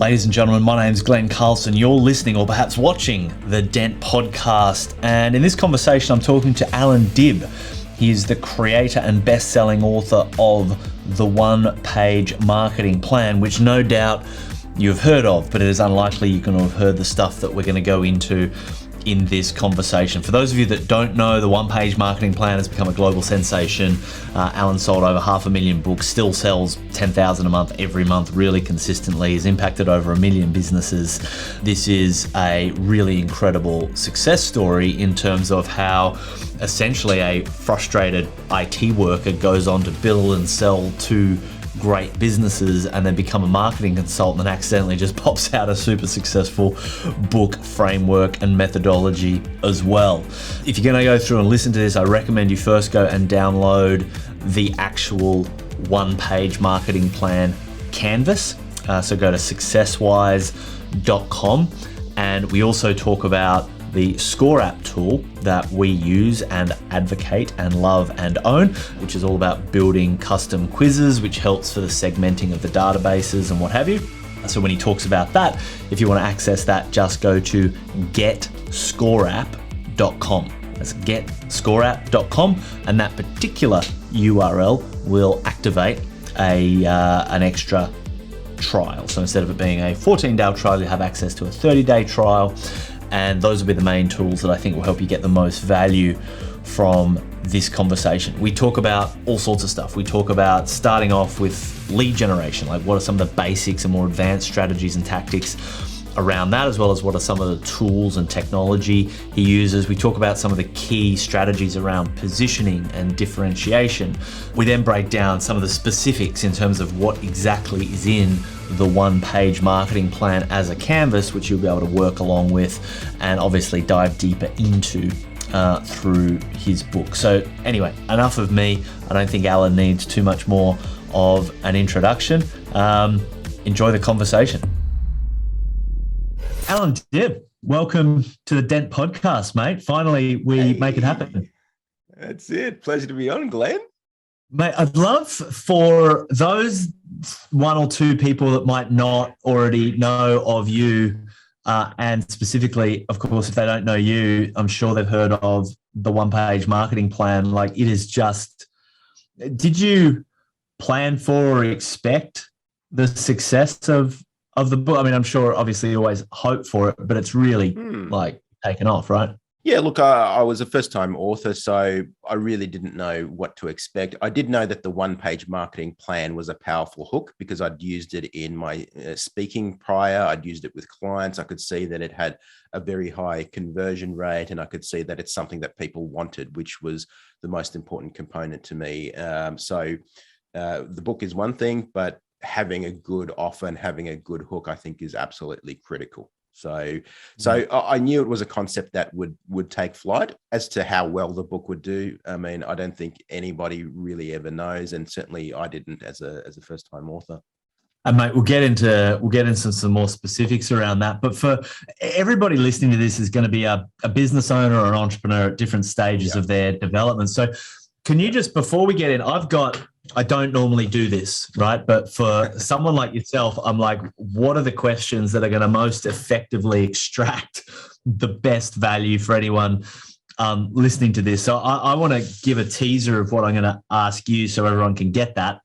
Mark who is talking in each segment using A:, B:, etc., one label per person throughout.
A: Ladies and gentlemen, my name's Glenn Carlson. You're listening or perhaps watching the Dent Podcast. And in this conversation, I'm talking to Allan Dib. He's the creator and best-selling author of The One-Page Marketing Plan, which no doubt you've heard of, but it is unlikely you're going to have heard the stuff that we're going to go into in this conversation. For those of you that don't know, the One-Page Marketing Plan has become a global sensation. Allan sold over 500,000 books, still sells 10,000 a month every month, really consistently. He's impacted over 1 million businesses. This is a really incredible success story in terms of how essentially a frustrated IT worker goes on to build and sell to great businesses and then become a marketing consultant and accidentally just pops out a super successful book, framework, and methodology as well. If you're going to go through and listen to this, I recommend you first go and download the actual one-page marketing plan canvas. So go to Succeswise.com, and we also talk about the Score app tool that we use and advocate and love and own, which is all about building custom quizzes, which helps for the segmenting of the databases and what have you. So when he talks about that, if you want to access that, just go to getscoreapp.com. That's getscoreapp.com, and that particular URL will activate an extra trial. So instead of it being a 14-day trial, you have access to a 30-day trial. And those will be the main tools that I think will help you get the most value from this conversation. We talk about all sorts of stuff. We talk about starting off with lead generation, like what are some of the basics and more advanced strategies and tactics around that, as well as what are some of the tools and technology he uses. We talk about some of the key strategies around positioning and differentiation. We then break down some of the specifics in terms of what exactly is in the one-page marketing plan as a canvas, which you'll be able to work along with and obviously dive deeper into through his book. So anyway, enough of me. I don't think Allan needs too much more of an introduction. Enjoy the conversation. Allan Dib, welcome to the Dent Podcast, mate. Finally, we make it happen.
B: That's it. Pleasure to be on, Glenn.
A: Mate, I'd love for those one or two people that might not already know of you, and specifically, of course, if they don't know you, I'm sure they've heard of the one-page marketing plan. Like, it is just, did you plan for or expect the success of the book? I mean, I'm sure obviously you always hope for it, but it's really like taken off, right?
B: Yeah, look, I was a first-time author, so I really didn't know what to expect. I did know that the one-page marketing plan was a powerful hook because I'd used it in my speaking prior. I'd used it with clients. I could see that it had a very high conversion rate, and I could see that it's something that people wanted, which was the most important component to me. So the book is one thing, but having a good offer and having a good hook, I think, is absolutely critical. So I knew it was a concept that would take flight. As to how well the book would do, I mean, I don't think anybody really ever knows, and certainly I didn't as a first-time author.
A: And mate, we'll get into some more specifics around that. But for everybody listening to this is going to be a business owner or an entrepreneur at different stages of their development. So can you just, before we get in, I don't normally do this, right? But for someone like yourself, I'm like, what are the questions that are going to most effectively extract the best value for anyone listening to this? So I want to give a teaser of what I'm going to ask you so everyone can get that.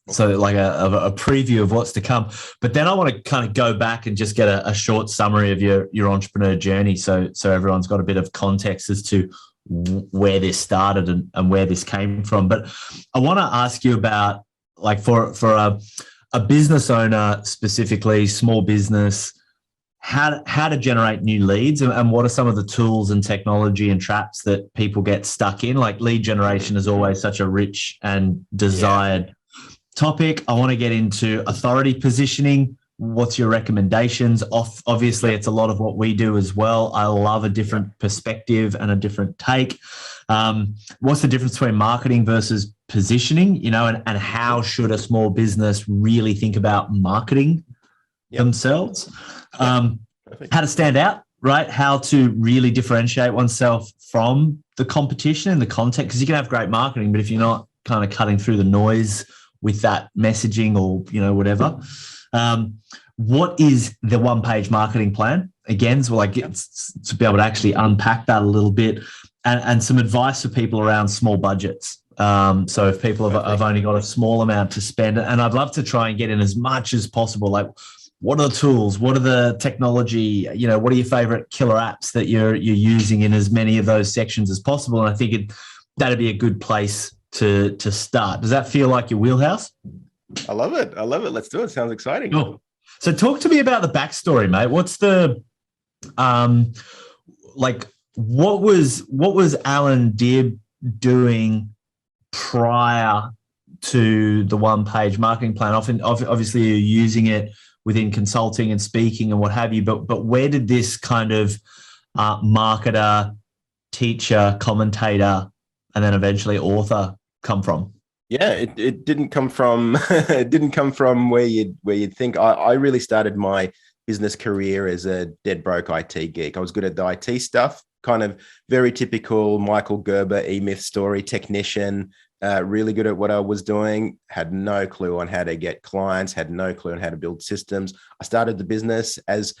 A: So like a preview of what's to come. But then I want to kind of go back and just get a short summary of your entrepreneur journey so everyone's got a bit of context as to where this started and where this came from. But I want to ask you about, like, for a business owner, specifically small business, how to generate new leads and what are some of the tools and technology and traps that people get stuck in. Like, lead generation is always such a rich and desired topic. I want to get into authority positioning. What's your recommendations? Obviously, it's a lot of what we do as well. I love a different perspective and a different take. What's the difference between marketing versus positioning, and how should a small business really think about marketing themselves? How to stand out, right? How to really differentiate oneself from the competition and the content, because you can have great marketing, but if you're not kind of cutting through the noise with that messaging or, whatever. what is the one-page marketing plan? Again, so like it's to be able to actually unpack that a little bit, and some advice for people around small budgets. So if people have only got a small amount to spend, and I'd love to try and get in as much as possible, like what are the tools? What are the technology? What are your favorite killer apps that you're using in as many of those sections as possible? And I think that'd be a good place to start. Does that feel like your wheelhouse?
B: I love it. Let's do it. Sounds exciting.
A: Cool. So talk to me about the backstory, mate. What's the what was Allan Dib doing prior to the one-page marketing plan? Obviously, you're using it within consulting and speaking and what have you, but where did this kind of marketer, teacher, commentator, and then eventually author come from?
B: Yeah, it didn't come from where you'd think. I really started my business career as a dead broke IT geek. I was good at the IT stuff, kind of very typical Michael Gerber E-Myth story technician. Really good at what I was doing, had no clue on how to get clients, had no clue on how to build systems. I started the business as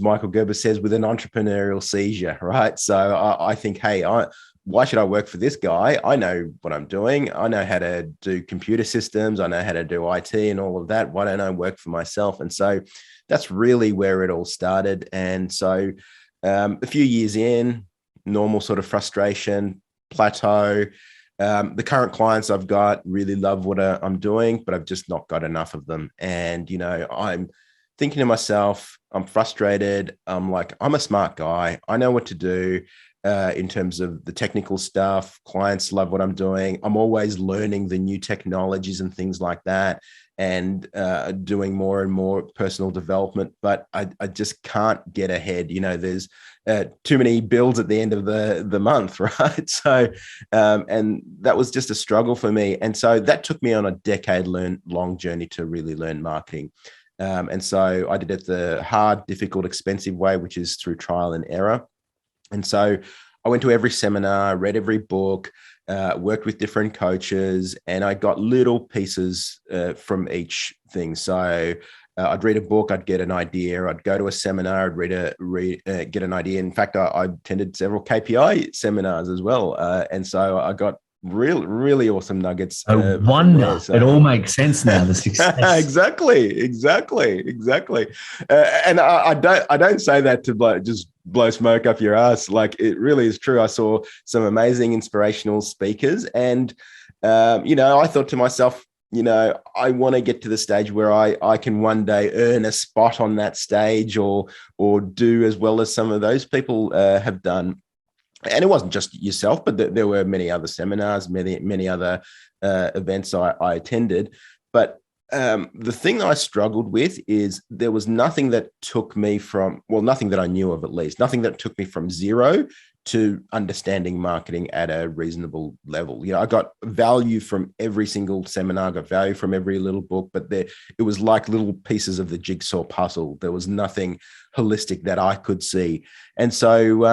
B: Michael Gerber says, with an entrepreneurial seizure, right? So I think, hey, why should I work for this guy? I know what I'm doing. I know how to do computer systems. I know how to do IT and all of that. Why don't I work for myself? And so that's really where it all started. And so a few years in, normal sort of frustration, plateau. The current clients I've got really love what I'm doing, but I've just not got enough of them. And, I'm thinking to myself, I'm frustrated. I'm like, I'm a smart guy. I know what to do in terms of the technical stuff. Clients love what I'm doing. I'm always learning the new technologies and things like that, and doing more and more personal development, but I just can't get ahead. There's too many bills at the end of the month, right? So, and that was just a struggle for me. And so that took me on a decade-long journey to really learn marketing. And so I did it the hard, difficult, expensive way, which is through trial and error. And so I went to every seminar, read every book, worked with different coaches, and I got little pieces from each thing. So I'd read a book, I'd get an idea. I'd go to a seminar, I'd get an idea. In fact, I attended several KPI seminars as well. And so I got really awesome nuggets.
A: I wonder. So. It all makes sense now. The success.
B: Exactly. And I don't say that to just blow smoke up your ass. Like, it really is true. I saw some amazing inspirational speakers, and I thought to myself, I want to get to the stage where I can one day earn a spot on that stage, or do as well as some of those people have done. And it wasn't just yourself, but there were many other seminars, many other events I attended. But the thing that I struggled with is there was nothing that took me from, nothing that I knew of, at least, nothing that took me from zero to understanding marketing at a reasonable level. I got value from every single seminar, I got value from every little book, but it was like little pieces of the jigsaw puzzle. There was nothing holistic that I could see. And so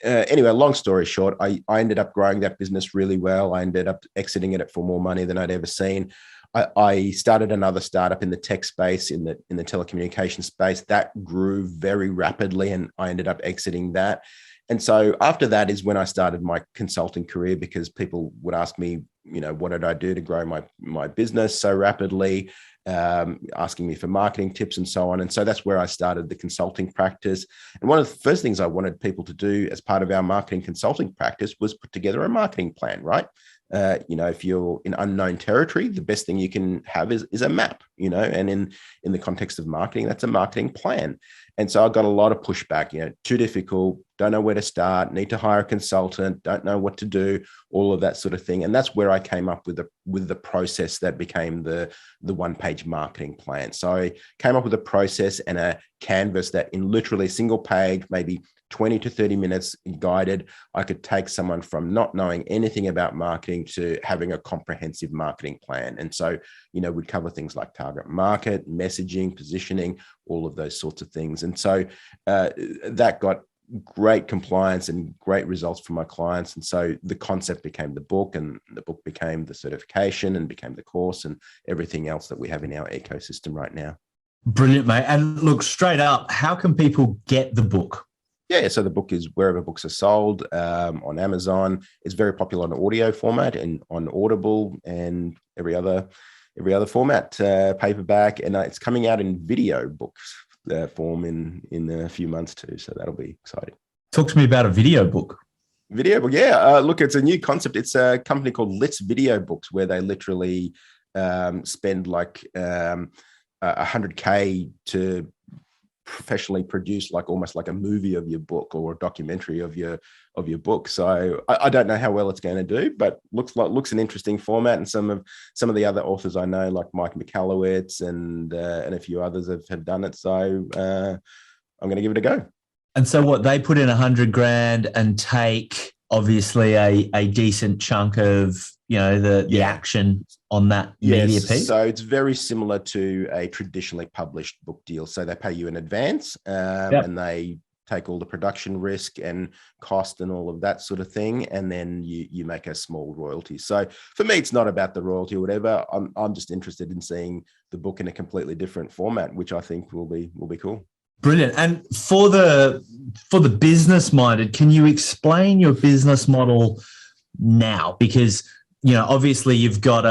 B: anyway, long story short, I ended up growing that business really well. I ended up exiting it for more money than I'd ever seen. I started another startup in the tech space, in the telecommunications space. That grew very rapidly, and I ended up exiting that. And so after that is when I started my consulting career, because people would ask me, what did I do to grow my business so rapidly, asking me for marketing tips and so on. And so that's where I started the consulting practice. And one of the first things I wanted people to do as part of our marketing consulting practice was put together a marketing plan, right? If you're in unknown territory, the best thing you can have is a map, and in the context of marketing, that's a marketing plan. And so I got a lot of pushback, too difficult, don't know where to start, need to hire a consultant, don't know what to do, all of that sort of thing. And that's where I came up with the process that became the one-page marketing plan. So I came up with a process and a canvas that, in literally a single page, maybe 20 to 30 minutes guided, I could take someone from not knowing anything about marketing to having a comprehensive marketing plan. And so, we'd cover things like target market, messaging, positioning, all of those sorts of things. And so that got great compliance and great results for my clients. And so the concept became the book, and the book became the certification, and became the course, and everything else that we have in our ecosystem right now.
A: Brilliant, mate. And look, straight up, how can people get the book?
B: Yeah, so the book is wherever books are sold, on Amazon. It's very popular on audio format and on Audible and every other format, paperback, and it's coming out in video books form in a few months too. So that'll be exciting.
A: Talk to me about a video book.
B: Video book, yeah. Look, it's a new concept. It's a company called Let's Video Books, where they literally spend like $100K to professionally produce like almost like a movie of your book or a documentary of your book. So I don't know how well it's going to do, but looks an interesting format. And some of the other authors I know, like Mike Michalowicz and a few others have done it. So I'm going to give it a go.
A: And so what, they put in $100,000 and take obviously a decent chunk of, the action on that media piece?
B: So it's very similar to a traditionally published book deal. So they pay you in advance and they take all the production risk and cost and all of that sort of thing. And then you make a small royalty. So for me, it's not about the royalty or whatever. I'm just interested in seeing the book in a completely different format, which I think will be cool.
A: Brilliant. And for the business minded, can you explain your business model now? Because obviously you've got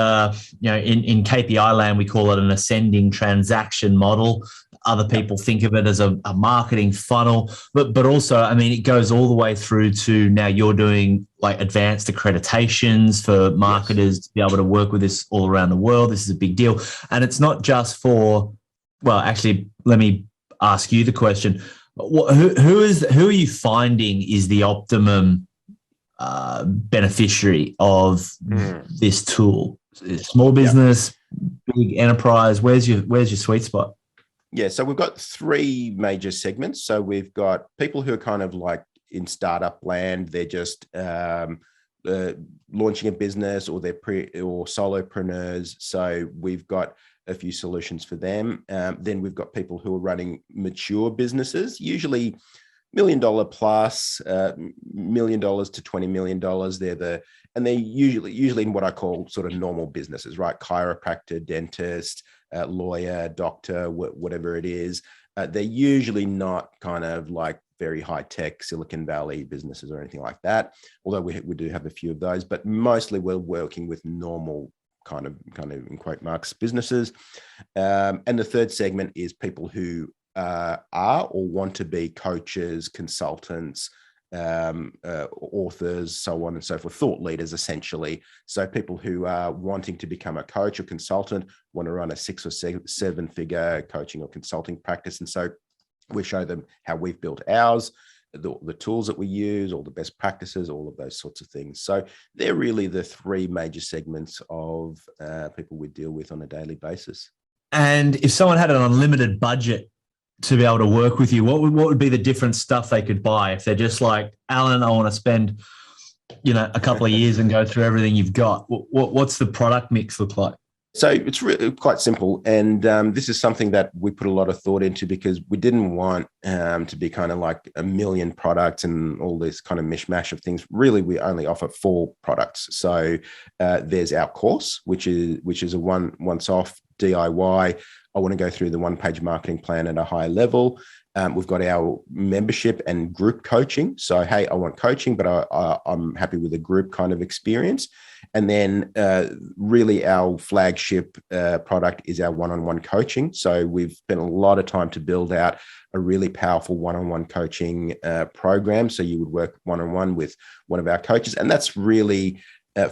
A: in KPI land, we call it an ascending transaction model. Other people think of it as a marketing funnel, but also, I mean, it goes all the way through to now you're doing like advanced accreditations for marketers to be able to work with this all around the world. This is a big deal. And it's not just for, well, actually, let me ask you the question. Who are you finding is the optimum beneficiary of this tool? Small business, big enterprise. Where's your sweet spot?
B: Yeah, so we've got three major segments. So we've got people who are kind of like in startup land. They're just launching a business, or they're or solopreneurs. So we've got a few solutions for them. Then we've got people who are running mature businesses, usually $1 million plus, $1 million to $20 million. They're usually in what I call sort of normal businesses, right? Chiropractor, dentist, lawyer, doctor, whatever it is. They're usually not kind of like very high tech Silicon Valley businesses or anything like that. Although we do have a few of those, but mostly we're working with normal kind of in quote marks businesses. And the third segment is people who are or want to be coaches, consultants, authors, so on and so forth, thought leaders essentially. So people who are wanting to become a coach or consultant, want to run a 6 or 7 figure coaching or consulting practice. And so we show them how we've built ours, the tools that we use, all the best practices, all of those sorts of things. So they're really the three major segments of people we deal with on a daily basis. And
A: if someone had an unlimited budget to be able to work with you, what would be the different stuff they could buy? If they're just like, Allan, I want to spend, a couple of years and go through everything you've got. What's the product mix look like?
B: So it's really quite simple. And this is something that we put a lot of thought into, because we didn't want to be kind of like a million products and all this kind of mishmash of things. Really, we only offer 4 products. So there's our course, which is a once-off DIY. I want to go through the one-page marketing plan at a high level. We've got our membership and group coaching. So, hey, I want coaching, but I'm happy with a group kind of experience. And then really our flagship product is our one-on-one coaching. So we've spent a lot of time to build out a really powerful one-on-one coaching program. So you would work one-on-one with one of our coaches. And that's really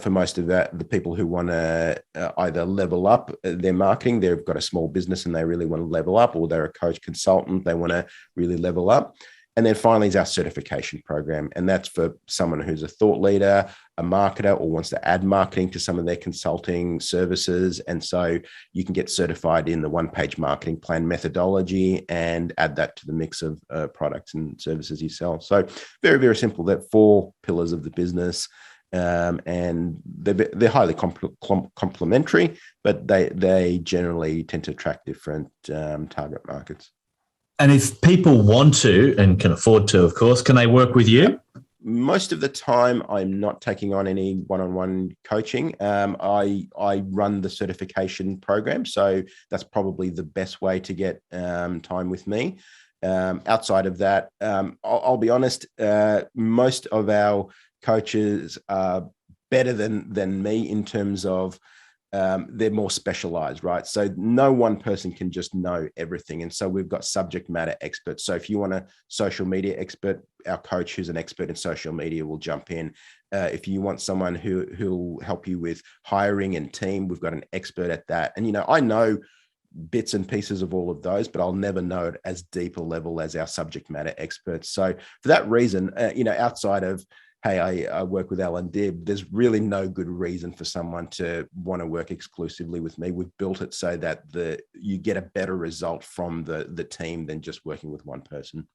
B: for most of the people who want to either level up their marketing, they've got a small business and they really want to level up, or they're a coach consultant, they want to really level up. And then finally is our certification program. And that's for someone who's a thought leader, a marketer, or wants to add marketing to some of their consulting services. And so you can get certified in the one-page marketing plan methodology and add that to the mix of products and services you sell. So very, very simple. They're 4 pillars of the business. And they're highly complementary, but they generally tend to attract different target markets.
A: And if people want to and can afford to, of course, can they work with you?
B: most of the time, I'm not taking on any one-on-one coaching. I run the certification program, so that's probably the best way to get time with me. Outside of that, I'll be honest, most of our coaches are better than me in terms of they're more specialized, right? So no one person can just know everything. And so we've got subject matter experts. So if you want a social media expert, our coach who's an expert in social media will jump in. If you want someone who'll help you with hiring and team, we've got an expert at that. And, I know bits and pieces of all of those, but I'll never know it as deep a level as our subject matter experts. So for that reason, outside of, hey, I work with Allan Dib, there's really no good reason for someone to want to work exclusively with me. We've built it so that you get a better result from the team than just working with one person.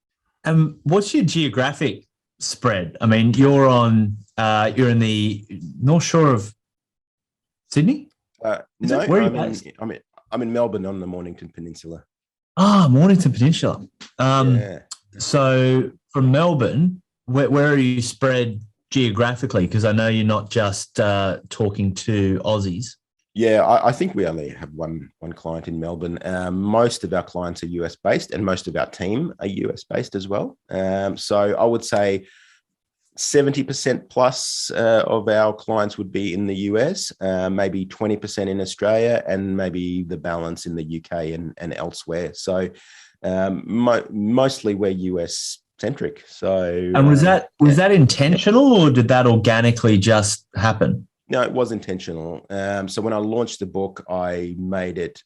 A: What's your geographic spread? I mean, you're in the North Shore of Sydney?
B: No,
A: where are you based?
B: I'm in Melbourne on the Mornington Peninsula.
A: Mornington Peninsula.
B: Yeah.
A: So from Melbourne, where are you spread geographically? Because I know you're not just talking to Aussies.
B: Yeah, I think we only have one client in Melbourne. Most of our clients are US based, and most of our team are US based as well. So I would say 70% plus of our clients would be in the US, maybe 20% in Australia, and maybe the balance in the UK and elsewhere. So mostly we're US centric. So,
A: and was that intentional, or did that organically just happen?
B: No, it was intentional. So when I launched the book, I made it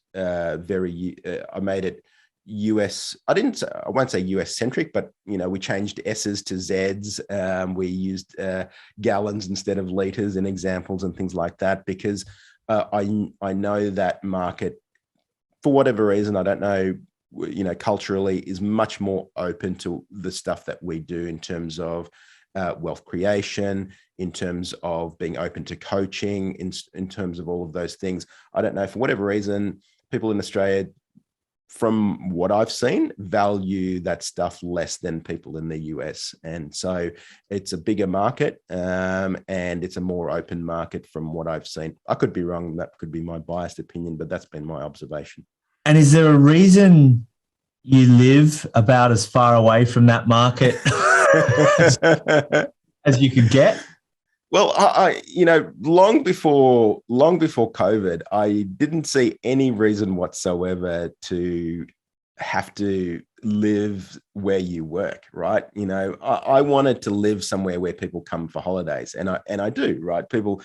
B: US. I won't say US centric, but we changed S's to Z's. We used gallons instead of liters in examples and things like that, because I know that market, for whatever reason, I don't know, culturally, is much more open to the stuff that we do in terms of wealth creation, in terms of being open to coaching, in terms of all of those things. I don't know, for whatever reason, people in Australia, from what I've seen, value that stuff less than people in the US. And so it's a bigger market, and it's a more open market from what I've seen. I could be wrong. That could be my biased opinion, but that's been my observation.
A: And is there a reason you live about as far away from that market as you could get?
B: Well, I long before COVID, I didn't see any reason whatsoever to have to live where you work, right? I wanted to live somewhere where people come for holidays, and I do, right? People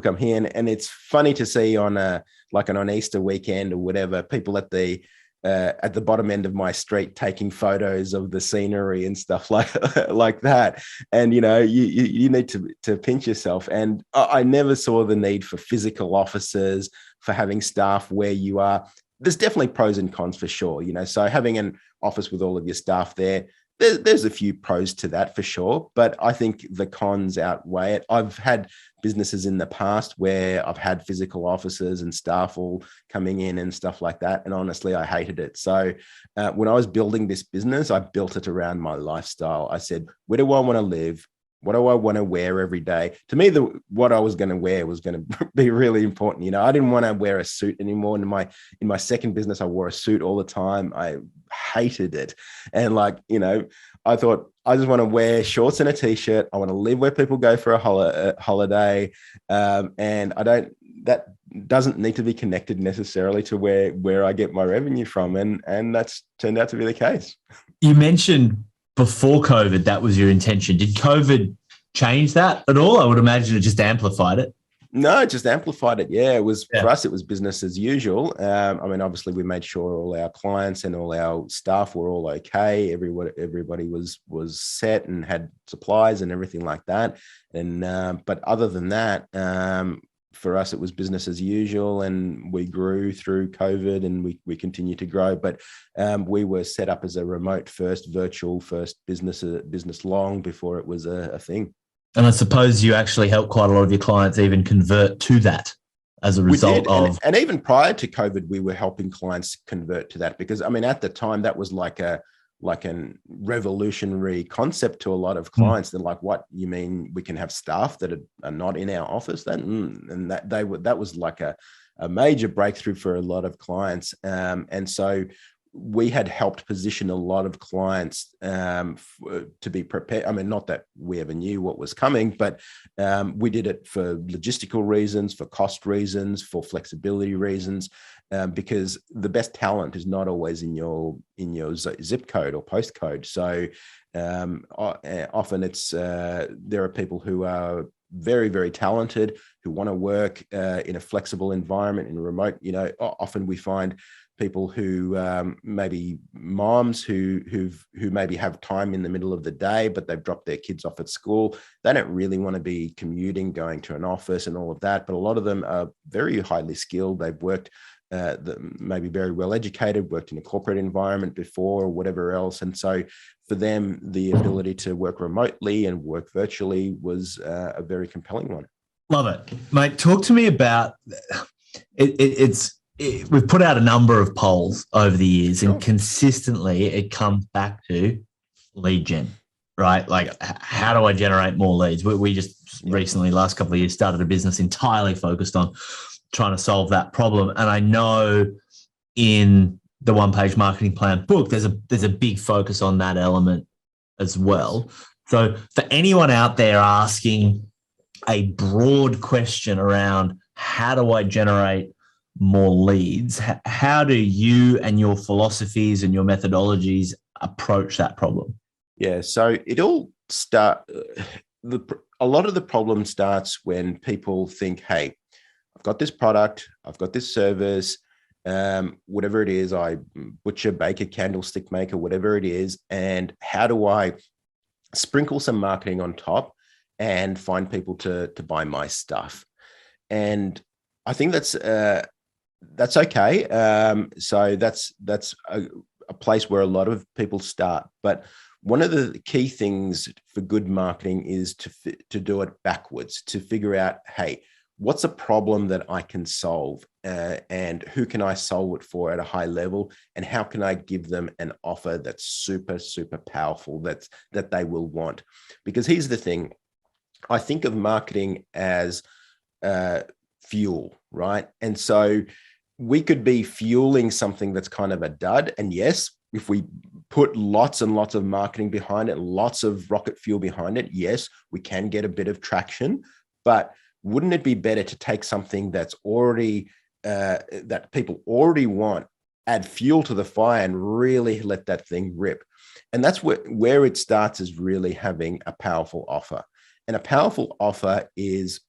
B: come here, and it's funny to see on on Easter weekend or whatever, people at the bottom end of my street taking photos of the scenery and stuff like that. And you need to pinch yourself. And I never saw the need for physical offices, for having staff where you are. There's definitely pros and cons for sure. So having an office with all of your staff there's a few pros to that for sure, but I think the cons outweigh it. I've had businesses in the past where I've had physical offices and staff all coming in and stuff like that, and honestly, I hated it. So when I was building this business, I built it around my lifestyle. I said, where do I want to live? What do I want to wear every day? To me, what I was going to wear was going to be really important. I didn't want to wear a suit anymore. In my second business, I wore a suit all the time. I hated it. And I thought, I just want to wear shorts and a t-shirt. I want to live where people go for a holiday. And that doesn't need to be connected necessarily to where I get my revenue from. And that's turned out to be the case.
A: You mentioned before COVID, that was your intention. Did COVID change that at all? I would imagine it just amplified it.
B: No, it just amplified it. Yeah, for us, it was business as usual. Obviously, we made sure all our clients and all our staff were all okay. Everybody was set and had supplies and everything like that. And but other than that, for us, it was business as usual, and we grew through COVID, and we continue to grow. But we were set up as a remote first, virtual first business long before it was a thing.
A: And I suppose you actually helped quite a lot of your clients even convert to that as a result of...
B: And even prior to COVID, we were helping clients convert to that because, at the time, that was like a like an revolutionary concept to a lot of clients. They're like, "What, you mean we can have staff that are not in our office?" Then, and that was like a major breakthrough for a lot of clients. And so we had helped position a lot of clients to be prepared. I mean, not that we ever knew what was coming, but we did it for logistical reasons, for cost reasons, for flexibility reasons, because the best talent is not always in your zip code or postcode. So often it's there are people who are very, very talented, who want to work in a flexible environment, in a remote. Often we find people who maybe moms who maybe have time in the middle of the day, but they've dropped their kids off at school. They don't really want to be commuting, going to an office and all of that. But a lot of them are very highly skilled. They've worked, maybe very well educated, worked in a corporate environment before or whatever else. And so for them, the ability to work remotely and work virtually was a very compelling one.
A: Love it. Mate, talk to me about it. We've put out a number of polls over the years, and consistently it comes back to lead gen, right? Like, how do I generate more leads? We just recently, last couple of years, started a business entirely focused on trying to solve that problem. And I know in the one-page marketing plan book, there's a big focus on that element as well. So for anyone out there asking a broad question around how do I generate more leads, how do you and your philosophies and your methodologies approach that problem?
B: Yeah, so it all a lot of the problem starts when people think, hey, I've got this product, I've got this service, whatever it is, I butcher, baker, candlestick maker, whatever it is, and how do I sprinkle some marketing on top and find people to buy my stuff? And I think that's okay. So that's a place where a lot of people start. But one of the key things for good marketing is to do it backwards, to figure out, hey, what's a problem that I can solve, and who can I solve it for at a high level, and how can I give them an offer that's super, super powerful, that they will want? Because here's the thing, I think of marketing as fuel, right? And so we could be fueling something that's kind of a dud. And yes, if we put lots and lots of marketing behind it, lots of rocket fuel behind it, yes, we can get a bit of traction. But wouldn't it be better to take something that's already, that people already want, add fuel to the fire and really let that thing rip? And that's where it starts, is really having a powerful offer. And a powerful offer is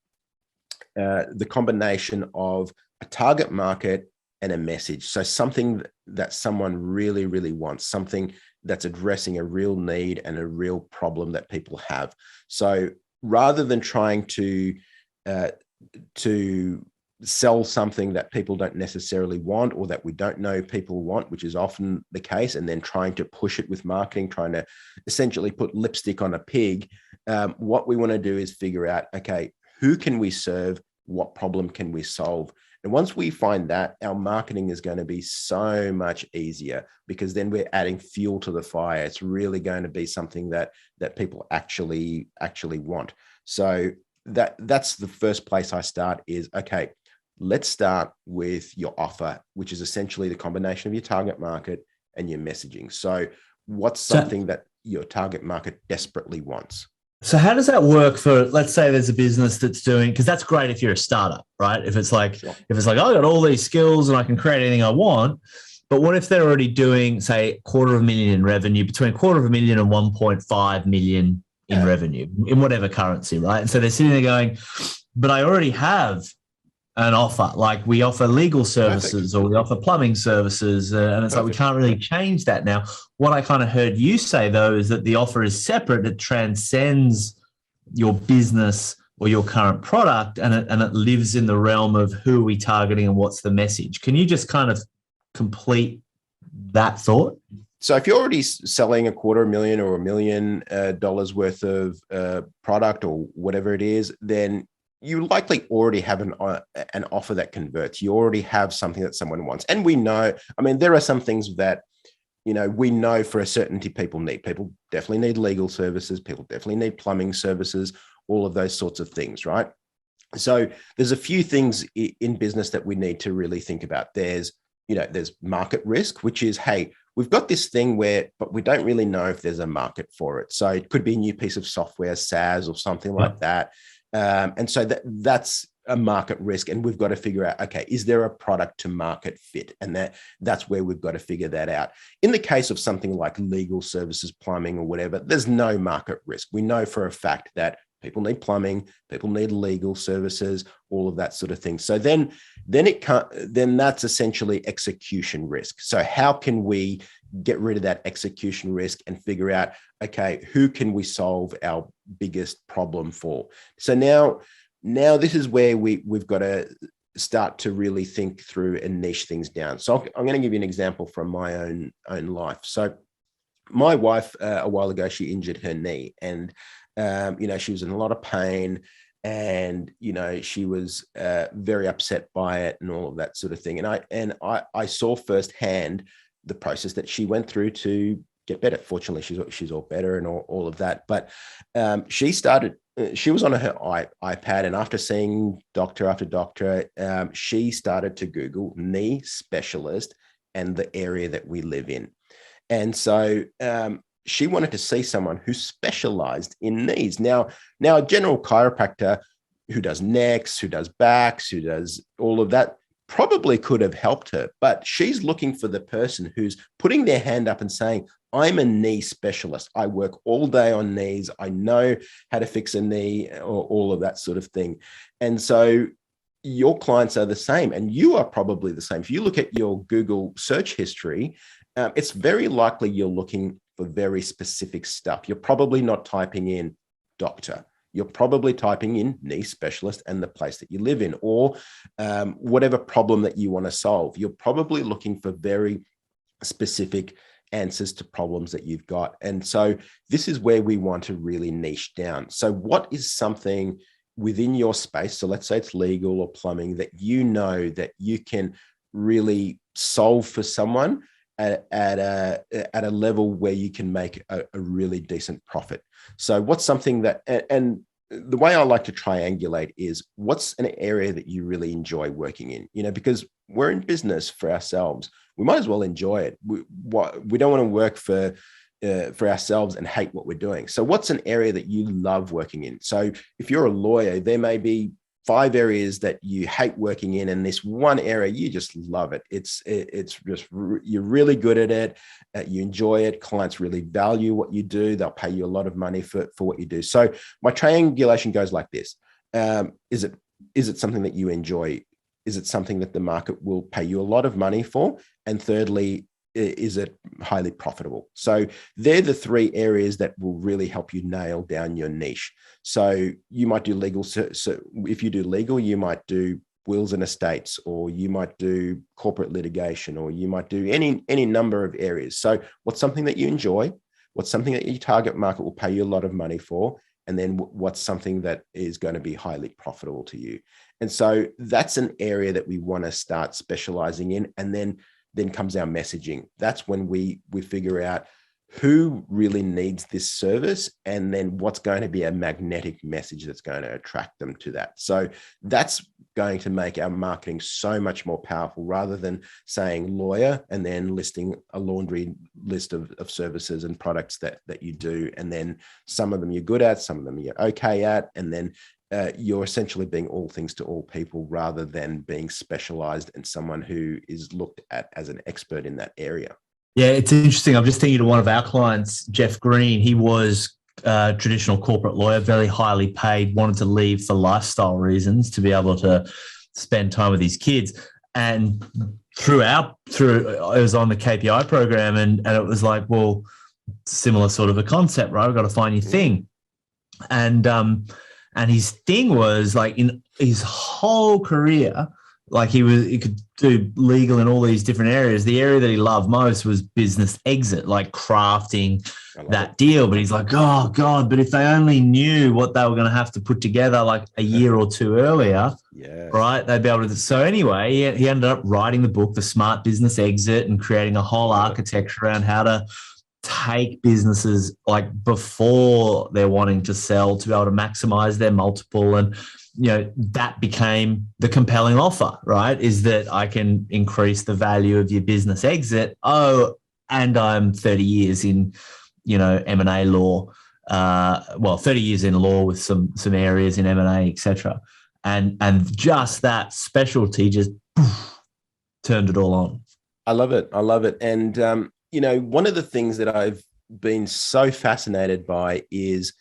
B: the combination of a target market and a message. So something that someone really, really wants, something that's addressing a real need and a real problem that people have. So rather than trying to sell something that people don't necessarily want, or that we don't know people want, which is often the case, and then trying to push it with marketing, trying to essentially put lipstick on a pig, what we want to do is figure out, okay, who can we serve? What problem can we solve? And once we find that, our marketing is going to be so much easier, because then we're adding fuel to the fire. It's really going to be something that people actually want. So that's the first place I start, is, okay, let's start with your offer, which is essentially the combination of your target market and your messaging. So what's something that your target market desperately wants?
A: So how does that work for, let's say there's a business that's doing, because that's great if you're a startup, right? If it's like,
B: Sure.
A: I've got all these skills and I can create anything I want, but what if they're already doing, say, $250,000 in revenue, between $250,000 and 1.5 million in revenue, in whatever currency, right? And so they're sitting there going, but I already have an offer, like we offer legal services. Perfect. Or we offer plumbing services, and it's Perfect. Like we can't really change that now. What I kind of heard you say, though, is that the offer is separate. It transcends your business or your current product, and it lives in the realm of who are we targeting and what's the message. Can you just kind of complete that thought?
B: So if you're already selling $250,000 or $1 million worth of product or whatever it is, then you likely already have an offer that converts. You already have something that someone wants. And we know, I mean, there are some things that we know for a certainty people definitely need legal services, people definitely need plumbing services, all of those sorts of things, right? So there's a few things in business that we need to really think about. There's market risk, which is, hey, we've got this thing but we don't really know if there's a market for it. So it could be a new piece of software, SaaS or something like that. And so that's a market risk. And we've got to figure out, okay, is there a product to market fit? And that's where we've got to figure that out. In the case of something like legal services, plumbing or whatever, there's no market risk. We know for a fact that people need plumbing, people need legal services, all of that sort of thing. So then that's essentially execution risk. So how can we get rid of that execution risk and figure out, okay, who can we solve our biggest problem for? So now this is where we've got to start to really think through and niche things down. So I'm going to give you an example from my own life. So my wife, a while ago, she injured her knee, and she was in a lot of pain, and she was very upset by it and all of that sort of thing. And I saw firsthand the process that she went through to get better. Fortunately, she's all better and all of that. But she was on her iPad, and after seeing doctor after doctor, she started to Google knee specialist and the area that we live in. And so she wanted to see someone who specialized in knees. Now, a general chiropractor who does necks, who does backs, who does all of that probably could have helped her, but she's looking for the person who's putting their hand up and saying, I'm a knee specialist. I work all day on knees. I know how to fix a knee, or all of that sort of thing. And so your clients are the same, and you are probably the same. If you look at your Google search history, it's very likely you're looking for very specific stuff. You're probably not typing in doctor. You're probably typing in knee specialist and the place that you live in, or whatever problem that you want to solve. You're probably looking for very specific answers to problems that you've got. And so this is where we want to really niche down. So what is something within your space? So let's say it's legal or plumbing, that that you can really solve for someone at a level where you can make a really decent profit. So what's something that, and the way I like to triangulate is, what's an area that you really enjoy working in? Because we're in business for ourselves. We might as well enjoy it. We don't want to work for ourselves and hate what we're doing. So what's an area that you love working in? So if you're a lawyer, there may be 5 areas that you hate working in, and this one area you just love it. It's just, you're really good at it. You enjoy it. Clients really value what you do. They'll pay you a lot of money for what you do. So my triangulation goes like this. Is it something that you enjoy? Is it something that the market will pay you a lot of money for? And thirdly, is it highly profitable? So they're the 3 areas that will really help you nail down your niche. So you might do legal. So if you do legal, you might do wills and estates, or you might do corporate litigation, or you might do any number of areas. So what's something that you enjoy? What's something that your target market will pay you a lot of money for? And then what's something that is going to be highly profitable to you? And so that's an area that we want to start specializing in. And then comes our messaging. That's when we figure out who really needs this service, and then what's going to be a magnetic message that's going to attract them to that. So that's going to make our marketing so much more powerful, rather than saying lawyer and then listing a laundry list of services and products that you do. And then some of them you're good at, some of them you're okay at, and then you're essentially being all things to all people, rather than being specialized and someone who is looked at as an expert in that area.
A: Yeah, it's interesting. I'm just thinking of one of our clients, Jeff Green. He was a traditional corporate lawyer, very highly paid, wanted to leave for lifestyle reasons to be able to spend time with his kids. And through it was on the KPI program, and it was like, well, similar sort of a concept, right? We've got to find your thing. And his thing was, like, in his whole career, like he could do legal in all these different areas. The area that he loved most was business exit, like crafting that deal. But he's like, oh God, but if they only knew what they were going to have to put together like a year or two earlier, right, they'd be able to. So anyway, he ended up writing the book, The Smart Business Exit, and creating a whole architecture around how to take businesses like before they're wanting to sell to be able to maximize their multiple. And that became the compelling offer, right? Is that I can increase the value of your business exit. Oh, and I'm 30 years in, M&A law. 30 years in law with some areas in M&A, etc. And just that specialty just turned it all on.
B: I love it. And, one of the things that I've been so fascinated by is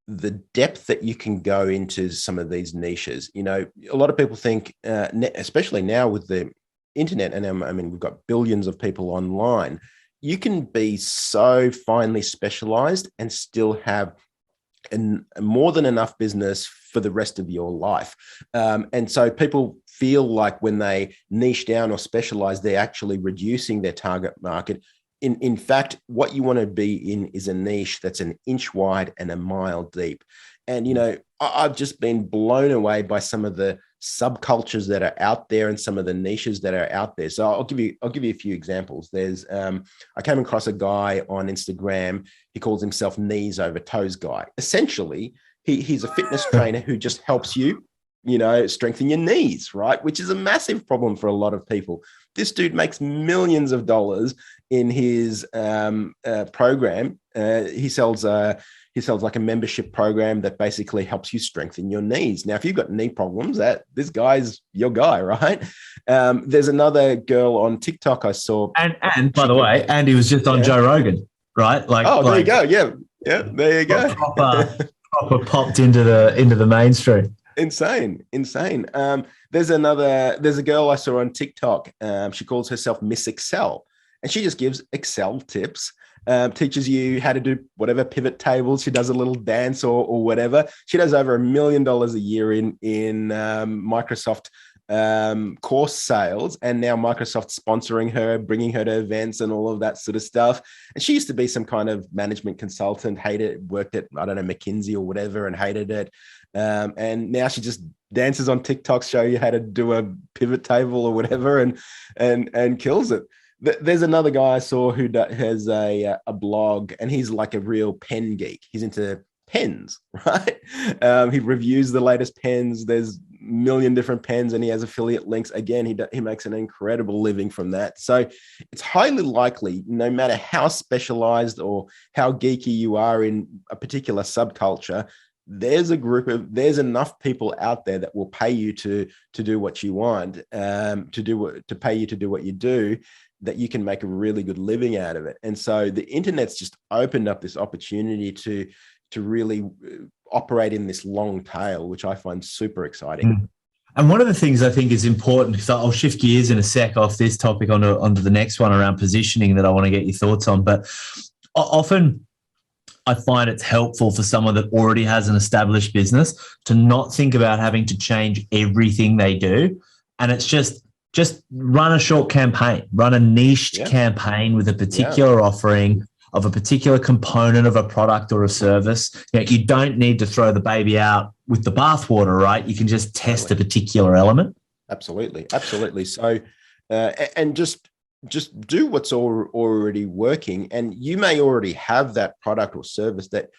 B: the depth that you can go into some of these niches. A lot of people think, especially now with the internet, and we've got billions of people online, you can be so finely specialized and still have more than enough business for the rest of your life. And so people feel like when they niche down or specialize, they're actually reducing their target market. In fact, what you want to be in is a niche that's an inch wide and a mile deep. And, I've just been blown away by some of the subcultures that are out there and some of the niches that are out there. So I'll give you a few examples. There's, I came across a guy on Instagram. He calls himself Knees Over Toes Guy. Essentially, he's a fitness trainer who just helps you, strengthen your knees, right? Which is a massive problem for a lot of people. This dude makes millions of dollars in his program. He sells like a membership program that basically helps you strengthen your knees. Now, if you've got knee problems, this guy's your guy, right? There's another girl on TikTok I saw.
A: And by the way, Andy was just on Joe Rogan, right?
B: There you go. Yeah, there you go.
A: Proper popped into the mainstream.
B: Insane. There's a girl I saw on TikTok. She calls herself Miss Excel, and she just gives Excel tips. Teaches you how to do whatever pivot tables. She does a little dance or whatever. She does over $1 million a year in Microsoft course sales, and now Microsoft's sponsoring her, bringing her to events and all of that sort of stuff. And she used to be some kind of management consultant, worked at, I don't know, McKinsey or whatever, and hated it. And now she just dances on TikTok, show you how to do a pivot table or whatever, and kills it. There's another guy I saw who has a blog, and he's like a real pen geek. He's into pens, right? He reviews the latest pens. There's a million different pens, and he has affiliate links. Again, he makes an incredible living from that. So it's highly likely, no matter how specialized or how geeky you are in a particular subculture, there's enough people out there that will pay you to do what you want, to pay you to do what you do, that you can make a really good living out of it. And so the internet's just opened up this opportunity to really operate in this long tail, which I find super exciting.
A: And one of the things I think is important, because I'll shift gears in a sec off this topic onto the next one around positioning that I want to get your thoughts on. But often I find it's helpful for someone that already has an established business to not think about having to change everything they do. And it's just run a short campaign, run a niched campaign with a particular offering of a particular component of a product or a service. You don't need to throw the baby out with the bathwater, right? You can just test a particular element.
B: Absolutely. So, and just do what's already working. And you may already have that product or service that,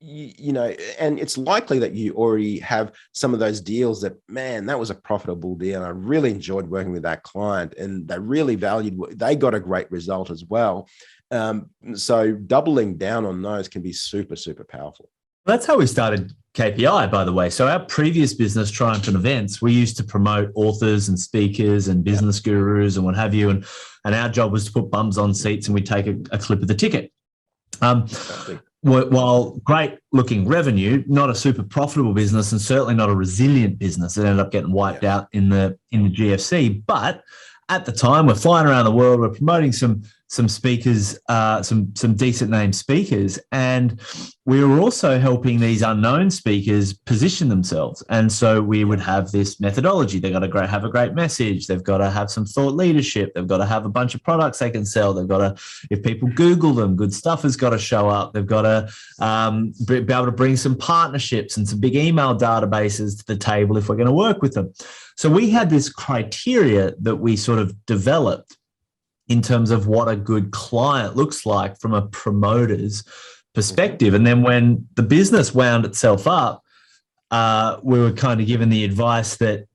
B: and it's likely that you already have some of those deals that, man, that was a profitable deal. I really enjoyed working with that client, and they really they got a great result as well. So doubling down on those can be super, super powerful.
A: That's how we started KPI, by the way. So our previous business, Triumph and Events, we used to promote authors and speakers and business gurus and what have you. And our job was to put bums on seats, and we'd take a clip of the ticket. While great looking revenue, not a super profitable business, and certainly not a resilient business. It ended up getting wiped out in the GFC. But at the time, we're flying around the world, we're promoting some some speakers, some decent name speakers, and we were also helping these unknown speakers position themselves. And so we would have this methodology. They've got to have a great message. They've got to have some thought leadership. They've got to have a bunch of products they can sell. They've got to, if people Google them, good stuff has got to show up. They've got to be able to bring some partnerships and some big email databases to the table if we're going to work with them. So we had this criteria that we sort of developed in terms of what a good client looks like from a promoter's perspective. And then when the business wound itself up, we were kind of given the advice that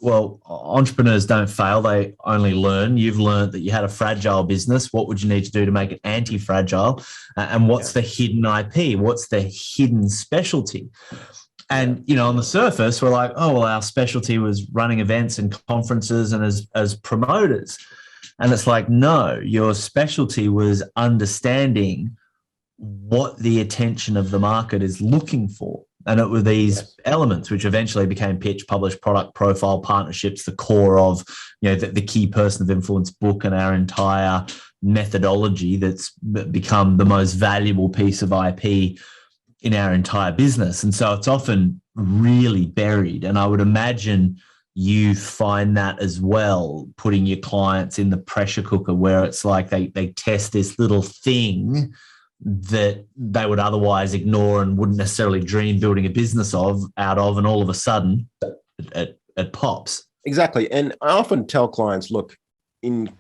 A: well, entrepreneurs don't fail, they only learn. You've learned that you had a fragile business. What would you need to do to make it anti-fragile? And what's the hidden IP? What's the hidden specialty? And, you know, on the surface, we're like, oh, well, our specialty was running events and conferences and as promoters. And it's like, no, your specialty was understanding what the attention of the market is looking for. And it were these elements which eventually became pitch, publish, product, profile, partnerships, the core of, you know, the key person of influence book and our entire methodology that's become the most valuable piece of IP in our entire business. And so it's often really buried. And I would imagine you find that as well, putting your clients in the pressure cooker where it's like they test this little thing that they would otherwise ignore and wouldn't necessarily dream building a business out of, and all of a sudden it pops.
B: Exactly. And I often tell clients, look, in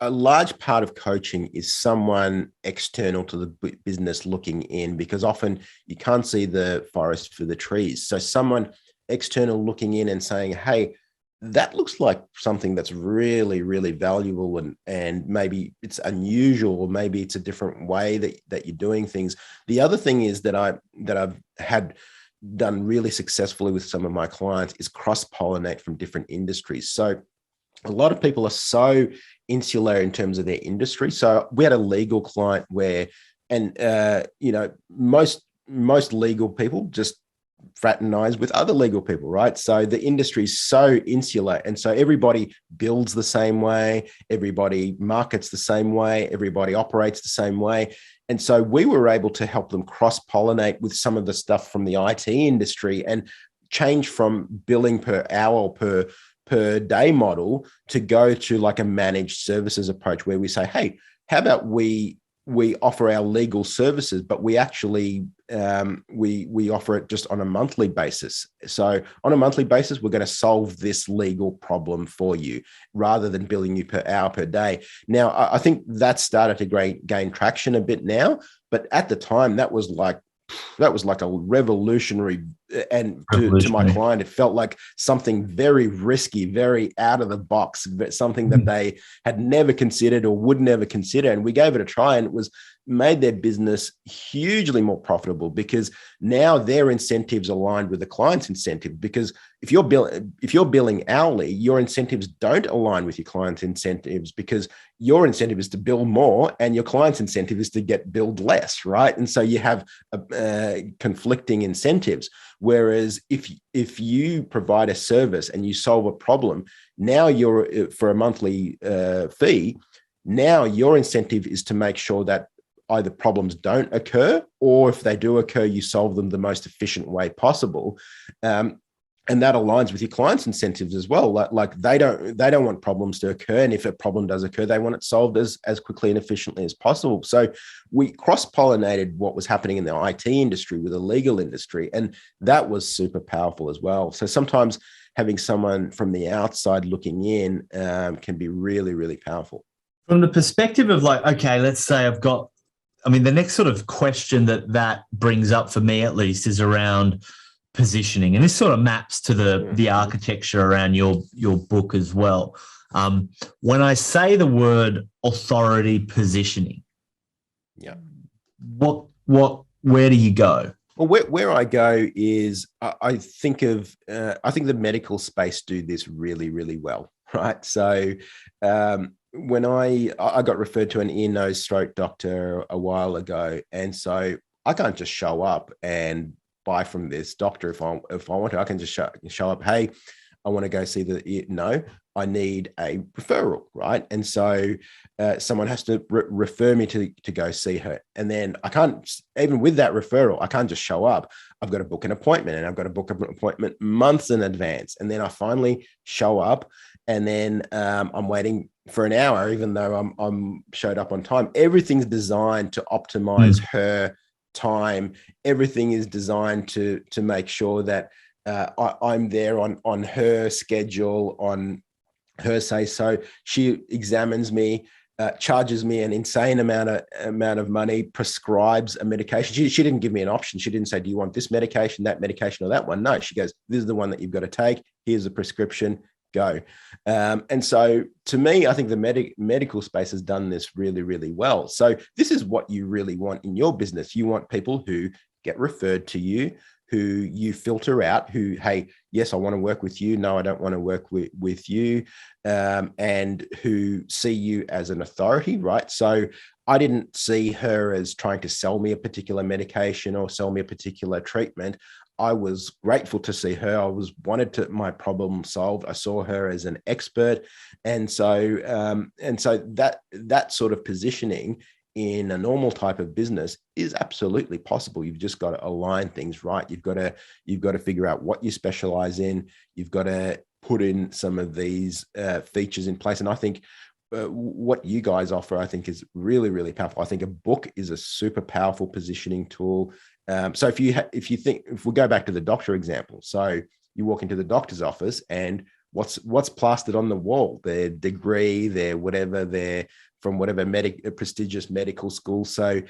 B: a large part of coaching is someone external to the business looking in, because often you can't see the forest for the trees. So someone external looking in and saying, hey, that looks like something that's really, really valuable, and maybe it's unusual, or maybe it's a different way that you're doing things. The other thing is that I've had done really successfully with some of my clients is cross-pollinate from different industries. So a lot of people are so insular in terms of their industry. So we had a legal client where, and you know, most legal people just fraternize with other legal people, right? So the industry is so insular, and so everybody builds the same way, everybody markets the same way, everybody operates the same way. And so we were able to help them cross-pollinate with some of the stuff from the IT industry and change from billing per hour or per day model to go to like a managed services approach, where we say, hey, how about we offer our legal services, but we actually we offer it just on a monthly basis. So on a monthly basis, we're going to solve this legal problem for you rather than billing you per hour per day. Now, I think that started to gain traction a bit now, but at the time that was like a revolutionary, and to my client, it felt like something very risky, very out of the box, something that they had never considered or would never consider. And we gave it a try, and it was made their business hugely more profitable, because now their incentives aligned with the client's incentive. Because if you're billing hourly, your incentives don't align with your client's incentives, because your incentive is to bill more and your client's incentive is to get billed less, right? And so you have conflicting incentives. Whereas if you provide a service and you solve a problem, now you're for a monthly fee, now your incentive is to make sure that either problems don't occur, or if they do occur, you solve them the most efficient way possible. And that aligns with your clients' incentives as well. Like they don't want problems to occur. And if a problem does occur, they want it solved as quickly and efficiently as possible. So we cross-pollinated what was happening in the IT industry with the legal industry. And that was super powerful as well. So sometimes having someone from the outside looking in can be really, really powerful.
A: From the perspective of like, okay, let's say the next sort of question that brings up for me at least is around positioning, and this sort of maps to the architecture around your book as well. When I say the word authority positioning, where do you go?
B: Well, where I go is I think the medical space do this really, really well, right? So when I got referred to an ear, nose, throat doctor a while ago, and so I can't just show up and buy from this doctor if I want to. I can just show up. Hey, I want to go see the ear. No, I need a referral, right? And so someone has to refer me to go see her. And then I can't, even with that referral, I can't just show up. I've got to book an appointment, and I've got to book an appointment months in advance. And then I finally show up, and then I'm waiting for an hour, even though I'm showed up on time. Everything's designed to optimize her time. Everything is designed to make sure that I'm there on her schedule, on her say so. She examines me, charges me an insane amount of money, prescribes a medication. She didn't give me an option. She didn't say, do you want this medication, that medication, or that one? No, she goes, this is the one that you've got to take. Here's a prescription, go. And so to me, I think the medical space has done this really, really well. So this is what you really want in your business. You want people who get referred to you, who you filter out, who, hey, yes, I want to work with you. No, I don't want to work with you. And who see you as an authority, right? So I didn't see her as trying to sell me a particular medication or sell me a particular treatment. I was grateful to see her. I wanted my problem solved. I saw her as an expert. And so that sort of positioning in a normal type of business is absolutely possible. You've just got to align things right. You've got to figure out what you specialize in. You've got to put in some of these features in place. And I think what you guys offer, I think, is really, really powerful. I think a book is a super powerful positioning tool. So if we go back to the doctor example, so you walk into the doctor's office, and what's plastered on the wall? Their degree, their whatever, they're from whatever prestigious medical school. So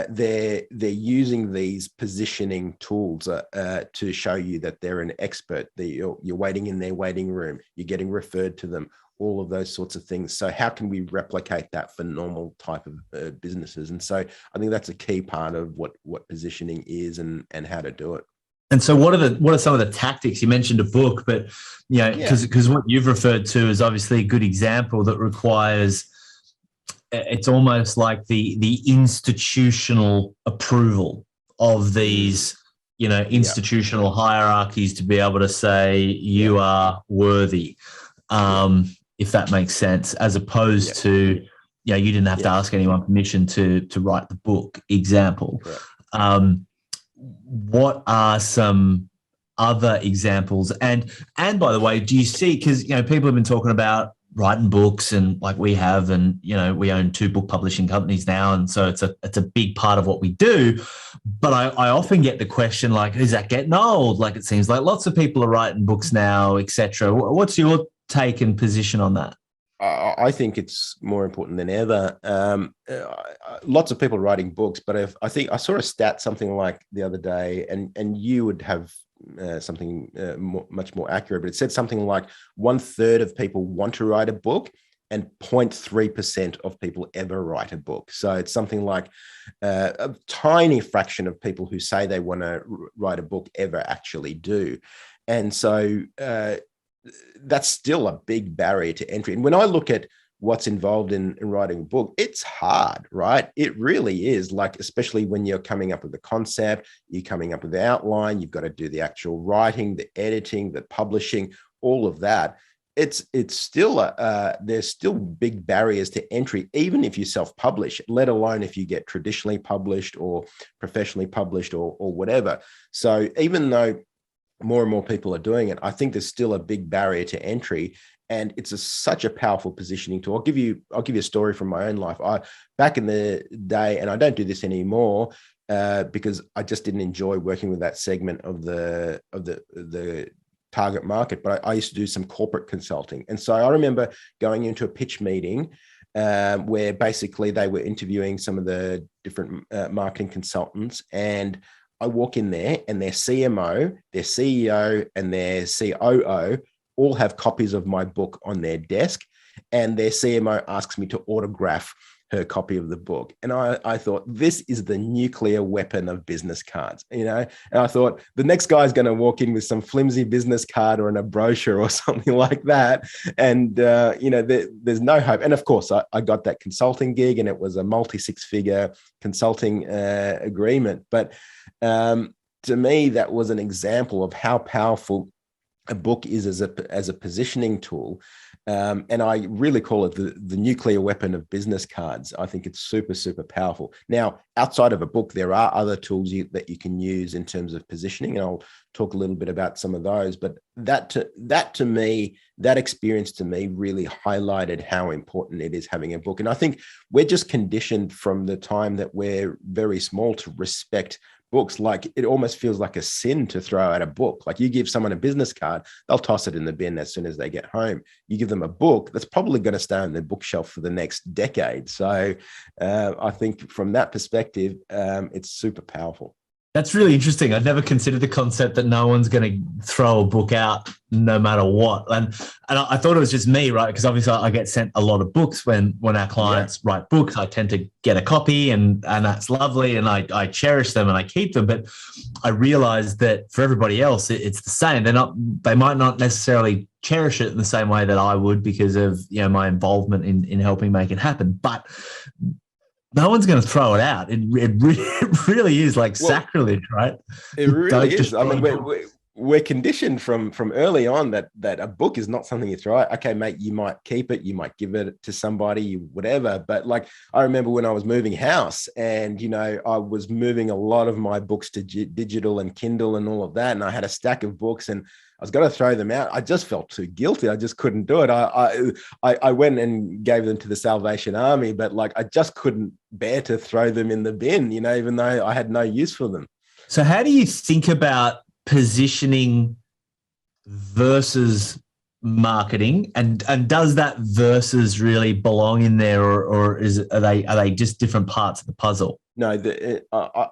B: they're using these positioning tools to show you that they're an expert. You're waiting in their waiting room. You're getting referred to them. All of those sorts of things. So how can we replicate that for normal type of businesses? And so I think that's a key part of what positioning is and how to do it.
A: And so what are some of the tactics? You mentioned a book, but because what you've referred to is obviously a good example that requires, it's almost like the institutional approval of these, institutional hierarchies to be able to say you are worthy, if that makes sense, as opposed to, you didn't have to ask anyone permission to write the book example. What are some other examples? And by the way, do you see, because, people have been talking about writing books, and like we have, and, we own 2 book publishing companies now. And so it's a big part of what we do. But I often get the question, like, is that getting old? Like, it seems like lots of people are writing books now, etc. What's your take and position on that?
B: I think it's more important than ever. Lots of people writing books, but I think I saw a stat something like the other day, and you would have something much more accurate, but it said something like 1/3 of people want to write a book, and 0.3% of people ever write a book. So it's something like a tiny fraction of people who say they want to write a book ever actually do. And so that's still a big barrier to entry. And when I look at what's involved in writing a book, it's hard, right? It really is, like, especially when you're coming up with the concept, you're coming up with the outline, you've got to do the actual writing, the editing, the publishing, all of that. It's still there's still big barriers to entry, even if you self-publish, let alone if you get traditionally published or professionally published or whatever. So even though more and more people are doing it, I think there's still a big barrier to entry, and it's such a powerful positioning tool. I'll give you a story from my own life. Back in the day, and I don't do this anymore because I just didn't enjoy working with that segment of the target market. But I used to do some corporate consulting, and so I remember going into a pitch meeting where basically they were interviewing some of the different marketing consultants, and I walk in there, and their CMO, their CEO, and their COO all have copies of my book on their desk, and their CMO asks me to autograph her copy of the book. And I thought, this is the nuclear weapon of business cards, And I thought, the next guy's going to walk in with some flimsy business card or in a brochure or something like that. And, there's no hope. And of course, I got that consulting gig, and it was a multi-6-figure consulting agreement. But to me, that was an example of how powerful a book is as a positioning tool. And I really call it the nuclear weapon of business cards. I think it's super, super powerful. Now, outside of a book, there are other tools that you can use in terms of positioning, and I'll talk a little bit about some of those. But that experience to me really highlighted how important it is having a book. And I think we're just conditioned from the time that we're very small to respect books. Like, it almost feels like a sin to throw out a book. Like, you give someone a business card, they'll toss it in the bin as soon as they get home. You give them a book, that's probably going to stay on their bookshelf for the next decade. So I think from that perspective, it's super powerful.
A: That's really interesting. I'd never considered the concept that no one's going to throw a book out no matter what. And I thought it was just me, right? Because obviously I get sent a lot of books when our clients write books. I tend to get a copy, and that's lovely, and I cherish them and I keep them. But I realized that for everybody else, it's the same. They might not necessarily cherish it in the same way that I would because of my involvement in helping make it happen. But no one's going to throw it out. It really is like sacrilege, right?
B: It really is. I mean, we're conditioned from early on that a book is not something you throw out. Okay, mate, you might keep it, you might give it to somebody, whatever. But like, I remember when I was moving house, and I was moving a lot of my books to digital and Kindle and all of that, and I had a stack of books, and I was going to throw them out. I just felt too guilty. I just couldn't do it. I went and gave them to the Salvation Army, but like, I just couldn't bear to throw them in the bin, even though I had no use for them.
A: So how do you think about positioning versus marketing, and does that versus really belong in there, or are they just different parts of the puzzle?
B: No,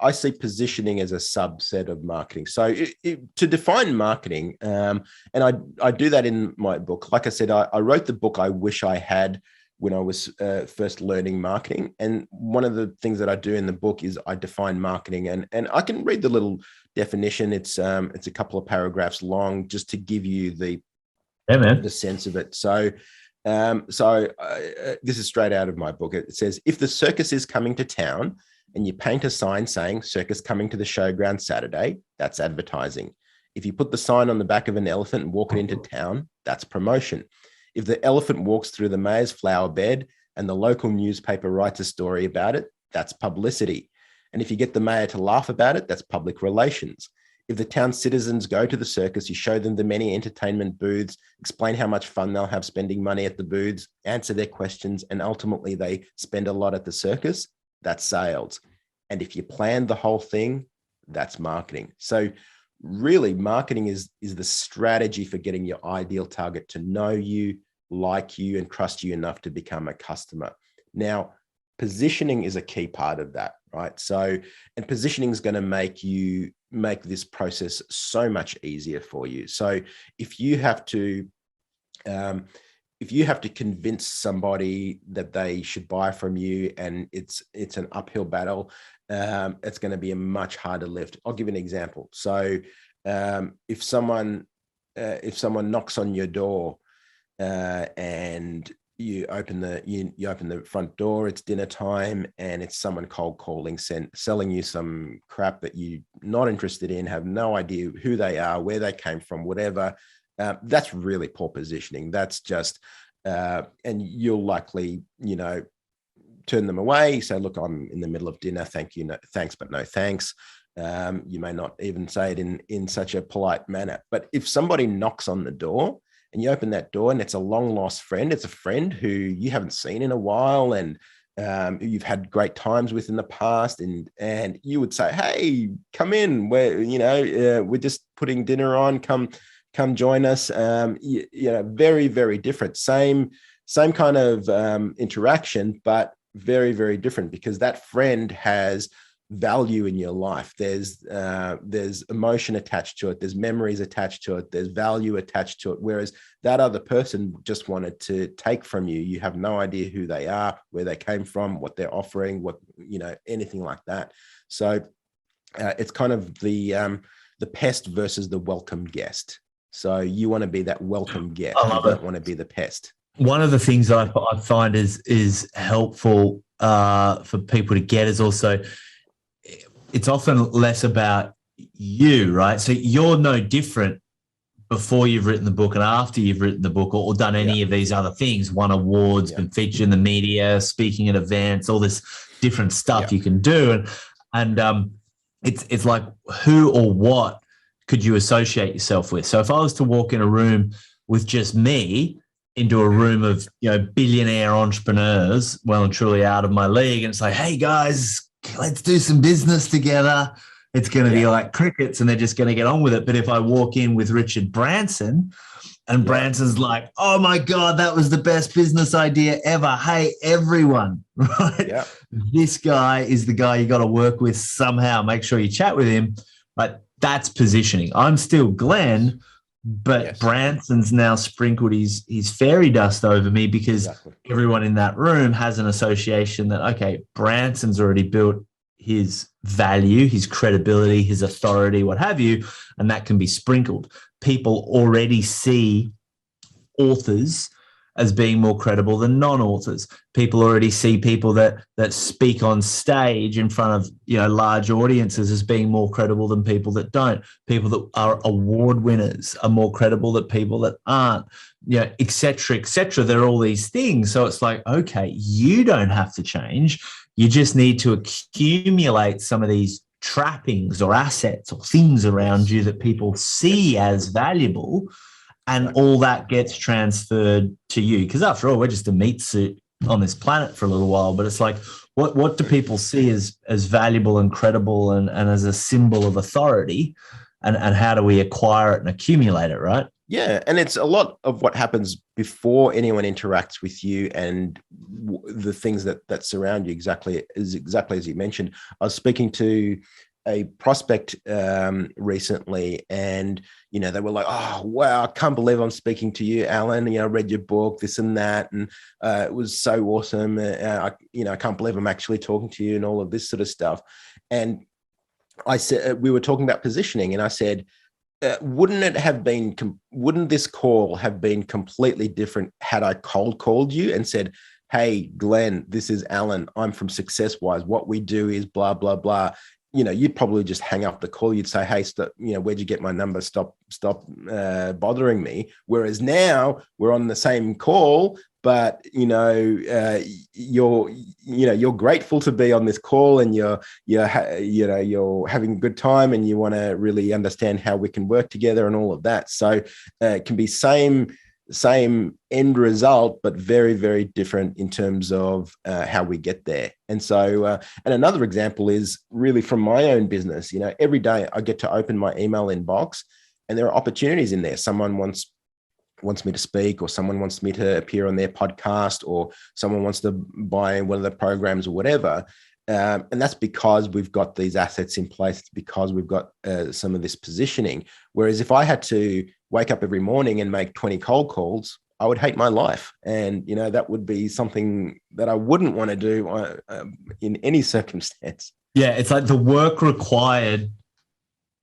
B: I see positioning as a subset of marketing. So to define marketing, and I do that in my book. Like I said, I wrote the book I wish I had when I was first learning marketing. And one of the things that I do in the book is I define marketing, and I can read the little definition. It's a couple of paragraphs long, just to give you the sense of it. So this is straight out of my book. It says, if the circus is coming to town and you paint a sign saying circus coming to the showground Saturday, that's advertising. If you put the sign on the back of an elephant and walk it into town, that's promotion. If the elephant walks through the mayor's flower bed and the local newspaper writes a story about it, that's publicity. And if you get the mayor to laugh about it, that's public relations. If the town citizens go to the circus, you show them the many entertainment booths, explain how much fun they'll have spending money at the booths, answer their questions, and ultimately they spend a lot at the circus, that's sales. And if you plan the whole thing, that's marketing. So really, marketing is the strategy for getting your ideal target to know you, like you, and trust you enough to become a customer. Now, positioning is a key part of that, right? So, and positioning is going to make this process so much easier for you. So if you have to convince somebody that they should buy from you, and it's an uphill battle, it's going to be a much harder lift. I'll give you an example. So if someone knocks on your door and you open the front door, it's dinner time, and it's someone cold calling, selling you some crap that you're not interested in, have no idea who they are, where they came from, whatever. That's really poor positioning. That's just, and you'll likely, turn them away, say, look, I'm in the middle of dinner. Thank you. No, thanks, but no thanks. You may not even say it in such a polite manner. But if somebody knocks on the door and you open that door and it's a long lost friend, it's a friend who you haven't seen in a while and you've had great times with in the past, and you would say, hey, come in, we're just putting dinner on, come join us. Very, very different. Same kind of interaction, but very, very different, because that friend has value in your life. There's emotion attached to it. There's memories attached to it. There's value attached to it. Whereas that other person just wanted to take from you. You have no idea who they are, where they came from, what they're offering, anything like that. So it's kind of the pest versus the welcome guest. So you want to be that welcome guest. You don't want to be the pest.
A: One of the things that I find is helpful for people to get is also, it's often less about you, right? So you're no different, before you've written the book and after you've written the book, or done any of these other things, won awards, been featured in the media, speaking at events, all this different stuff you can do. And it's like, who or what could you associate yourself with? So if I was to walk in a room with just me into a room of, billionaire entrepreneurs, well and truly out of my league, and it's like, hey guys, let's do some business together. It's going to be like crickets and they're just going to get on with it. But if I walk in with Richard Branson and Branson's like, oh my God, that was the best business idea ever. Hey, everyone, right? Yeah. This guy is the guy you got to work with somehow. Make sure you chat with him. But that's positioning. I'm still Glenn, but Branson's now sprinkled his fairy dust over me because everyone in that room has an association that, okay, Branson's already built his value, his credibility, his authority, what have you, and that can be sprinkled. People already see authors as being more credible than non-authors. People already see people that speak on stage in front of large audiences as being more credible than people that don't. People that are award winners are more credible than people that aren't. Et cetera, et cetera. There are all these things. So it's like, okay, you don't have to change. You just need to accumulate some of these trappings or assets or things around you that people see as valuable, and all that gets transferred to you. Because after all, we're just a meat suit on this planet for a little while. But it's like, what do people see as valuable and credible and as a symbol of authority? And how do we acquire it and accumulate it, right?
B: Yeah, and it's a lot of what happens before anyone interacts with you, and the things that surround you exactly as you mentioned. I was speaking to a prospect recently, and they were like, "Oh wow, I can't believe I'm speaking to you, Allan. I read your book, this and that, and it was so awesome. I can't believe I'm actually talking to you, and all of this sort of stuff." And I said, we were talking about positioning, and I said, wouldn't this call have been completely different had I cold called you and said, "Hey, Glenn, this is Allan. I'm from Succeswise. What we do is blah, blah, blah." You'd probably just hang up the call. You'd say, "Hey, stop, where'd you get my number? Stop bothering me." Whereas now we're on the same call, but you're grateful to be on this call, and you're having a good time, and you want to really understand how we can work together and all of that. So it can be same end result, but very, very different in terms of how we get there. And so, and another example is really from my own business. Every day I get to open my email inbox, and there are opportunities in there. Someone wants me to speak, or someone wants me to appear on their podcast, or someone wants to buy one of the programs or whatever. And that's because we've got these assets in place. It's because we've got some of this positioning. Whereas if I had to wake up every morning and make 20 cold calls, I would hate my life. And, that would be something that I wouldn't want to do in any circumstance.
A: Yeah, it's like the work required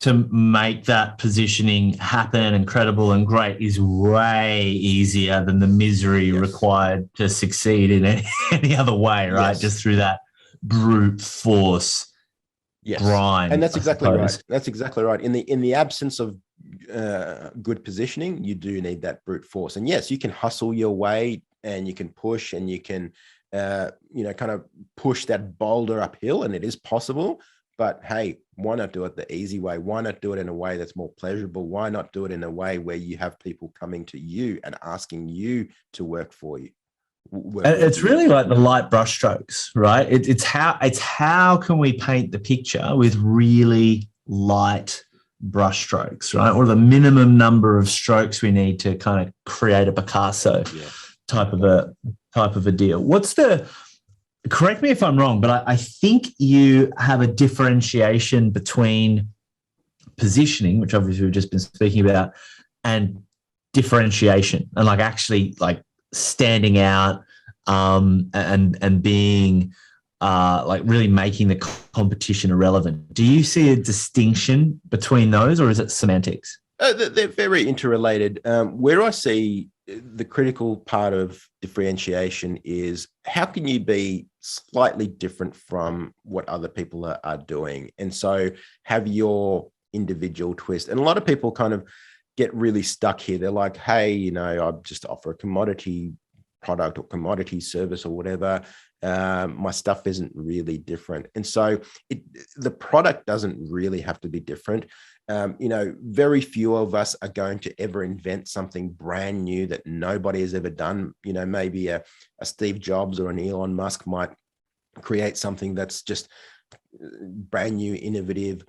A: to make that positioning happen and credible and great is way easier than the misery required to succeed in any other way, right? Yes. Just through that brute force grind.
B: And that's exactly right. That's exactly right. In the absence of good positioning, you do need that brute force. And yes, you can hustle your way, and you can push, and you can kind of push that boulder uphill, and it is possible. But hey, why not do it the easy way? Why not do it in a way that's more pleasurable? Why not do it in a way where you have people coming to you and asking you to work for you?
A: It's really like the light brushstrokes, right? It's how can we paint the picture with really light brushstrokes, right? What are the minimum number of strokes we need to kind of create a Picasso type of a deal? Correct me if I'm wrong, but I think you have a differentiation between positioning, which obviously we've just been speaking about, and differentiation, and actually standing out and being really making the competition irrelevant. Do you see a distinction between those, or is it semantics?
B: They're very interrelated. Where I see the critical part of differentiation is, how can you be slightly different from what other people are doing, and so have your individual twist. And a lot of people kind of get really stuck here. They're like, hey, I just offer a commodity product or commodity service or whatever. My stuff isn't really different. And so the product doesn't really have to be different. Very few of us are going to ever invent something brand new that nobody has ever done. Maybe a Steve Jobs or an Elon Musk might create something that's just brand new, innovative.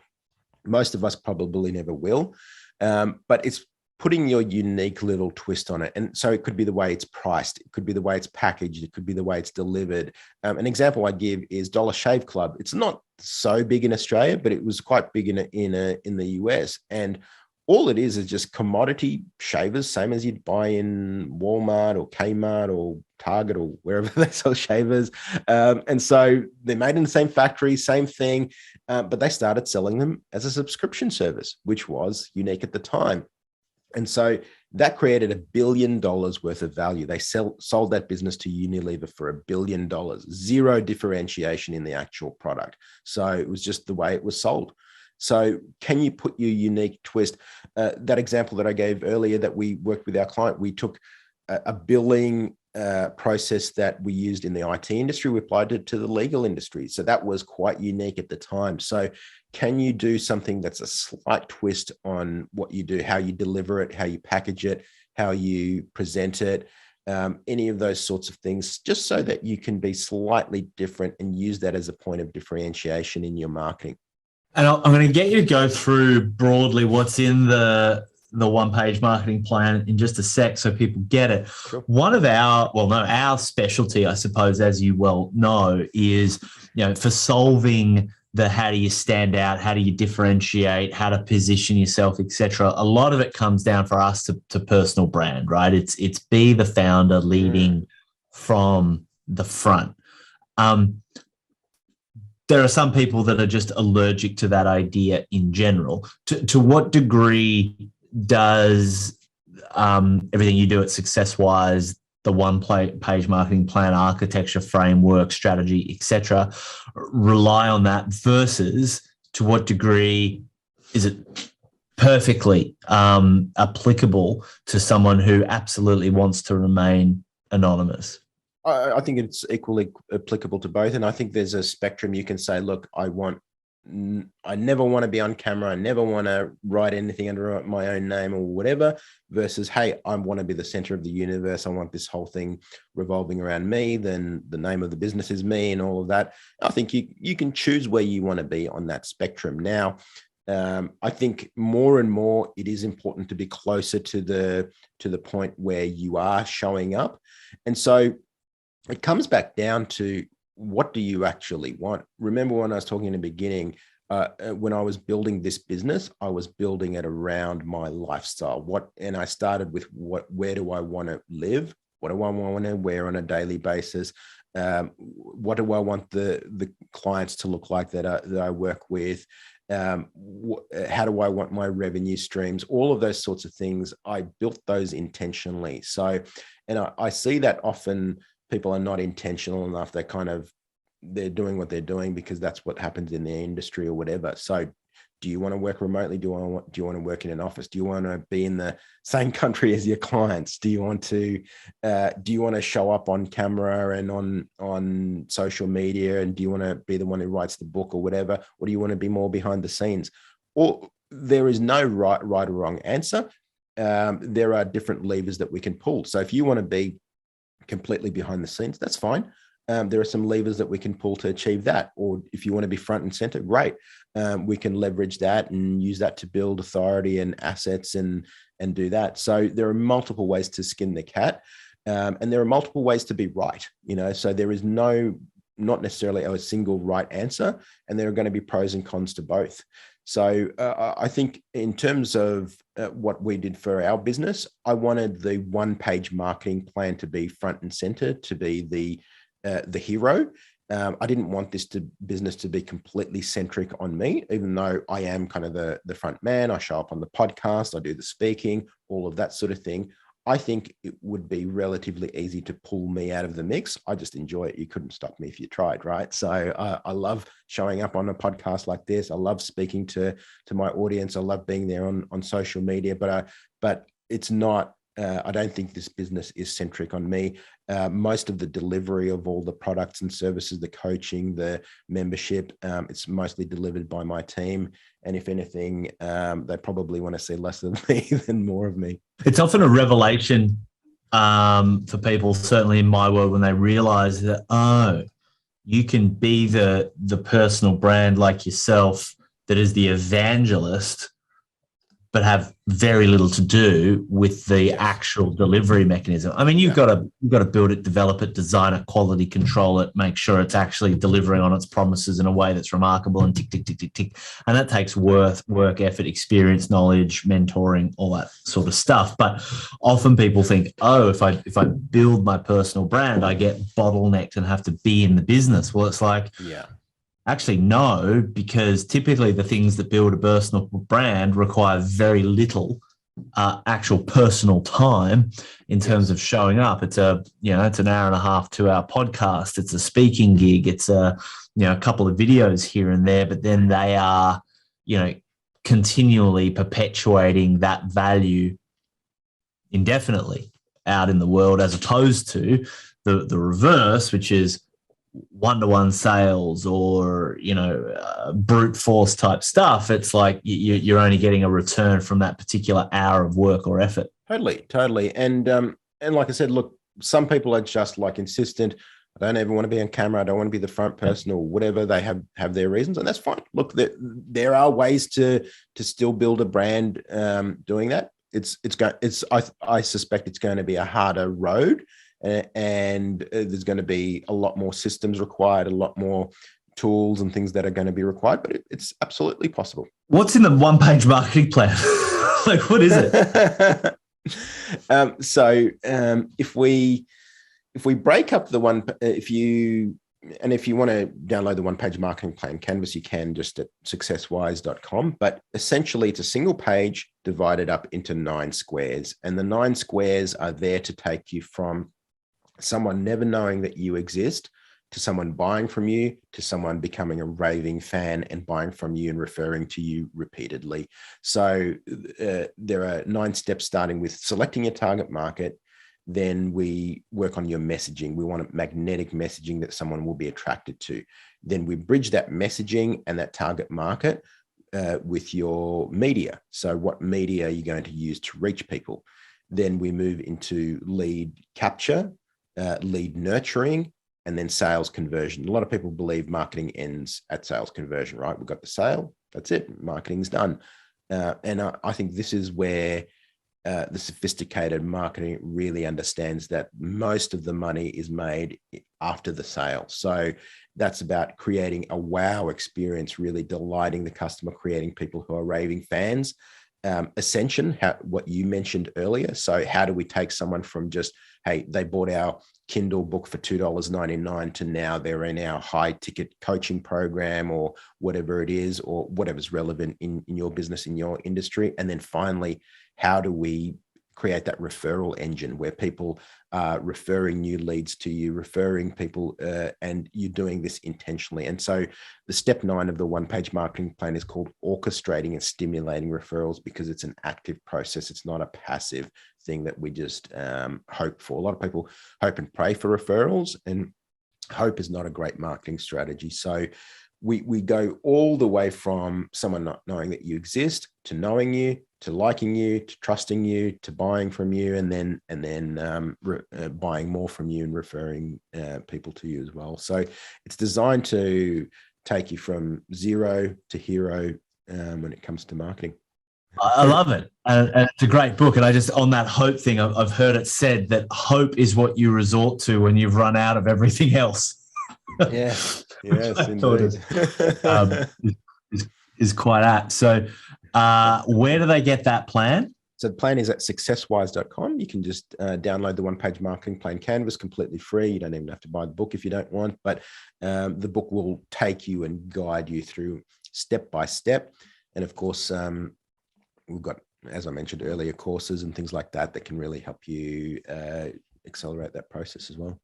B: Most of us probably never will. But it's putting your unique little twist on it. And so it could be the way it's priced. It could be the way it's packaged. It could be the way it's delivered. An example I give is Dollar Shave Club. It's not so big in Australia, but it was quite big in the US. And all it is just commodity shavers, same as you'd buy in Walmart or Kmart or Target or wherever they sell shavers. And so they're made in the same factory, same thing, but they started selling them as a subscription service, which was unique at the time. And so that created $1 billion worth of value. They sold that business to Unilever for $1 billion, zero differentiation in the actual product. So it was just the way it was sold. So can you put your unique twist? That example that I gave earlier that we worked with our client, we took a billing process that we used in the IT industry, we applied it to the legal industry. So that was quite unique at the time. So can you do something that's a slight twist on what you do, how you deliver it, how you package it, how you present it, any of those sorts of things, just so that you can be slightly different and use that as a point of differentiation in your marketing?
A: And I'm going to get you to go through broadly what's in the one-page marketing plan in just a sec so people get it.
B: Sure.
A: One of our specialty, I suppose, as you well know, is, for solving the how do you stand out, how do you differentiate, how to position yourself, etc. A lot of it comes down for us to personal brand, right? It's be the founder leading from the front. There are some people that are just allergic to that idea in general. To what degree does everything you do at Succeswise, the one-page marketing plan, architecture, framework, strategy, etc., rely on that, versus to what degree is it perfectly applicable to someone who absolutely wants to remain anonymous?
B: I think it's equally applicable to both. And I think there's a spectrum. You can say, look, I never want to be on camera. I never want to write anything under my own name or whatever, versus, hey, I want to be the center of the universe. I want this whole thing revolving around me. Then the name of the business is me and all of that. I think you can choose where you want to be on that spectrum. Now, I think more and more it is important to be closer to the point where you are showing up. And so it comes back down to, what do you actually want? Remember when I was talking in the beginning, when I was building this business, I was building it around my lifestyle. And I started with where do I want to live? What do I want to wear on a daily basis? What do I want the clients to look like that I work with? How do I want my revenue streams? All of those sorts of things, I built those intentionally. So, and I see that often people are not intentional enough. They're doing what they're doing because that's what happens in their industry or whatever. So do you want to work remotely? Do you want to work in an office? Do you want to be in the same country as your clients? Do you want to show up on camera and on social media? And do you want to be the one who writes the book or whatever? Or do you want to be more behind the scenes? Or there is no right or wrong answer. There are different levers that we can pull. So if you want to be completely behind the scenes, that's fine. There are some levers that we can pull to achieve that. Or if you want to be front and center, great. We can leverage that and use that to build authority and assets and do that. So there are multiple ways to skin the cat, and there are multiple ways to be right. So there is not necessarily a single right answer, and there are going to be pros and cons to both. So I think in terms of what we did for our business, I wanted the one-page marketing plan to be front and center, to be the hero. I didn't want this business to be completely centric on me, even though I am kind of the front man. I show up on the podcast, I do the speaking, all of that sort of thing. I think it would be relatively easy to pull me out of the mix. I just enjoy it. You couldn't stop me if you tried, right? So I love showing up on a podcast like this. I love speaking to my audience. I love being there on social media, but it's not, I don't think this business is centric on me. Most of the delivery of all the products and services, the coaching, the membership, it's mostly delivered by my team. And if anything, they probably want to see less of me than more of me.
A: It's often a revelation for people, certainly in my world, when they realize that, oh, you can be the personal brand like yourself that is the evangelist, but have very little to do with the actual delivery mechanism. I mean, you've got to build it, develop it, design it, quality control it, make sure it's actually delivering on its promises in a way that's remarkable, and tick, tick, tick, tick, tick. And that takes work, effort, experience, knowledge, mentoring, all that sort of stuff. But often people think, oh, if I build my personal brand, I get bottlenecked and have to be in the business. Well, it's like, actually, no, because typically the things that build a personal brand require very little actual personal time in terms of showing up. It's it's an hour and a half, 2 hour podcast. It's a speaking gig. It's a couple of videos here and there, but then they are, continually perpetuating that value indefinitely out in the world, as opposed to the reverse, which is one-to-one sales or brute force type stuff. It's like you're only getting a return from that particular hour of work or effort.
B: Totally. And like I said, look, some people are just like insistent. I don't ever want to be on camera. I don't want to be the front person or whatever. They have their reasons, and that's fine. Look, there are ways to still build a brand doing that. I suspect it's going to be a harder road. And there's going to be a lot more systems required, a lot more tools and things that are going to be required, but it's absolutely possible.
A: What's in the one-page marketing plan? Like, what is it?
B: If we break up the one, if you want to download the one-page marketing plan canvas, you can just at successwise.com. But essentially, it's a single page divided up into 9 squares, and the 9 squares are there to take you from someone never knowing that you exist, to someone buying from you, to someone becoming a raving fan and buying from you and referring to you repeatedly. So there are 9 steps, starting with selecting your target market. Then we work on your messaging. We want a magnetic messaging that someone will be attracted to. Then we bridge that messaging and that target market with your media. So what media are you going to use to reach people? Then we move into lead capture, lead nurturing, and then sales conversion. A lot of people believe marketing ends at sales conversion, right? We've got the sale, that's it, marketing's done. And I think this is where the sophisticated marketing really understands that most of the money is made after the sale. So that's about creating a wow experience, really delighting the customer, creating people who are raving fans. Ascension, what you mentioned earlier. So how do we take someone from just, hey, they bought our Kindle book for $2.99 to now they're in our high ticket coaching program or whatever it is, or whatever's relevant in your business, in your industry. And then finally, how do we create that referral engine where people are referring new leads to you, referring people, and you're doing this intentionally. And so the step 9 of the one-page marketing plan is called orchestrating and stimulating referrals, because it's an active process. It's not a passive thing that we just hope for. A lot of people hope and pray for referrals, and hope is not a great marketing strategy. So we go all the way from someone not knowing that you exist, to knowing you, to liking you, to trusting you, to buying from you, and then buying more from you and referring people to you as well. So it's designed to take you from zero to hero when it comes to marketing.
A: I love it. And it's a great book. And I just, on that hope thing, I've heard it said that hope is what you resort to when you've run out of everything else.
B: Yes, indeed.
A: is quite apt. So where do they get that plan?
B: So the plan is at successwise.com. You can just download the one-page marketing plan canvas completely free. You don't even have to buy the book if you don't want, but the book will take you and guide you through step by step. And of course, we've got as I mentioned earlier, courses and things like that can really help you accelerate that process as well.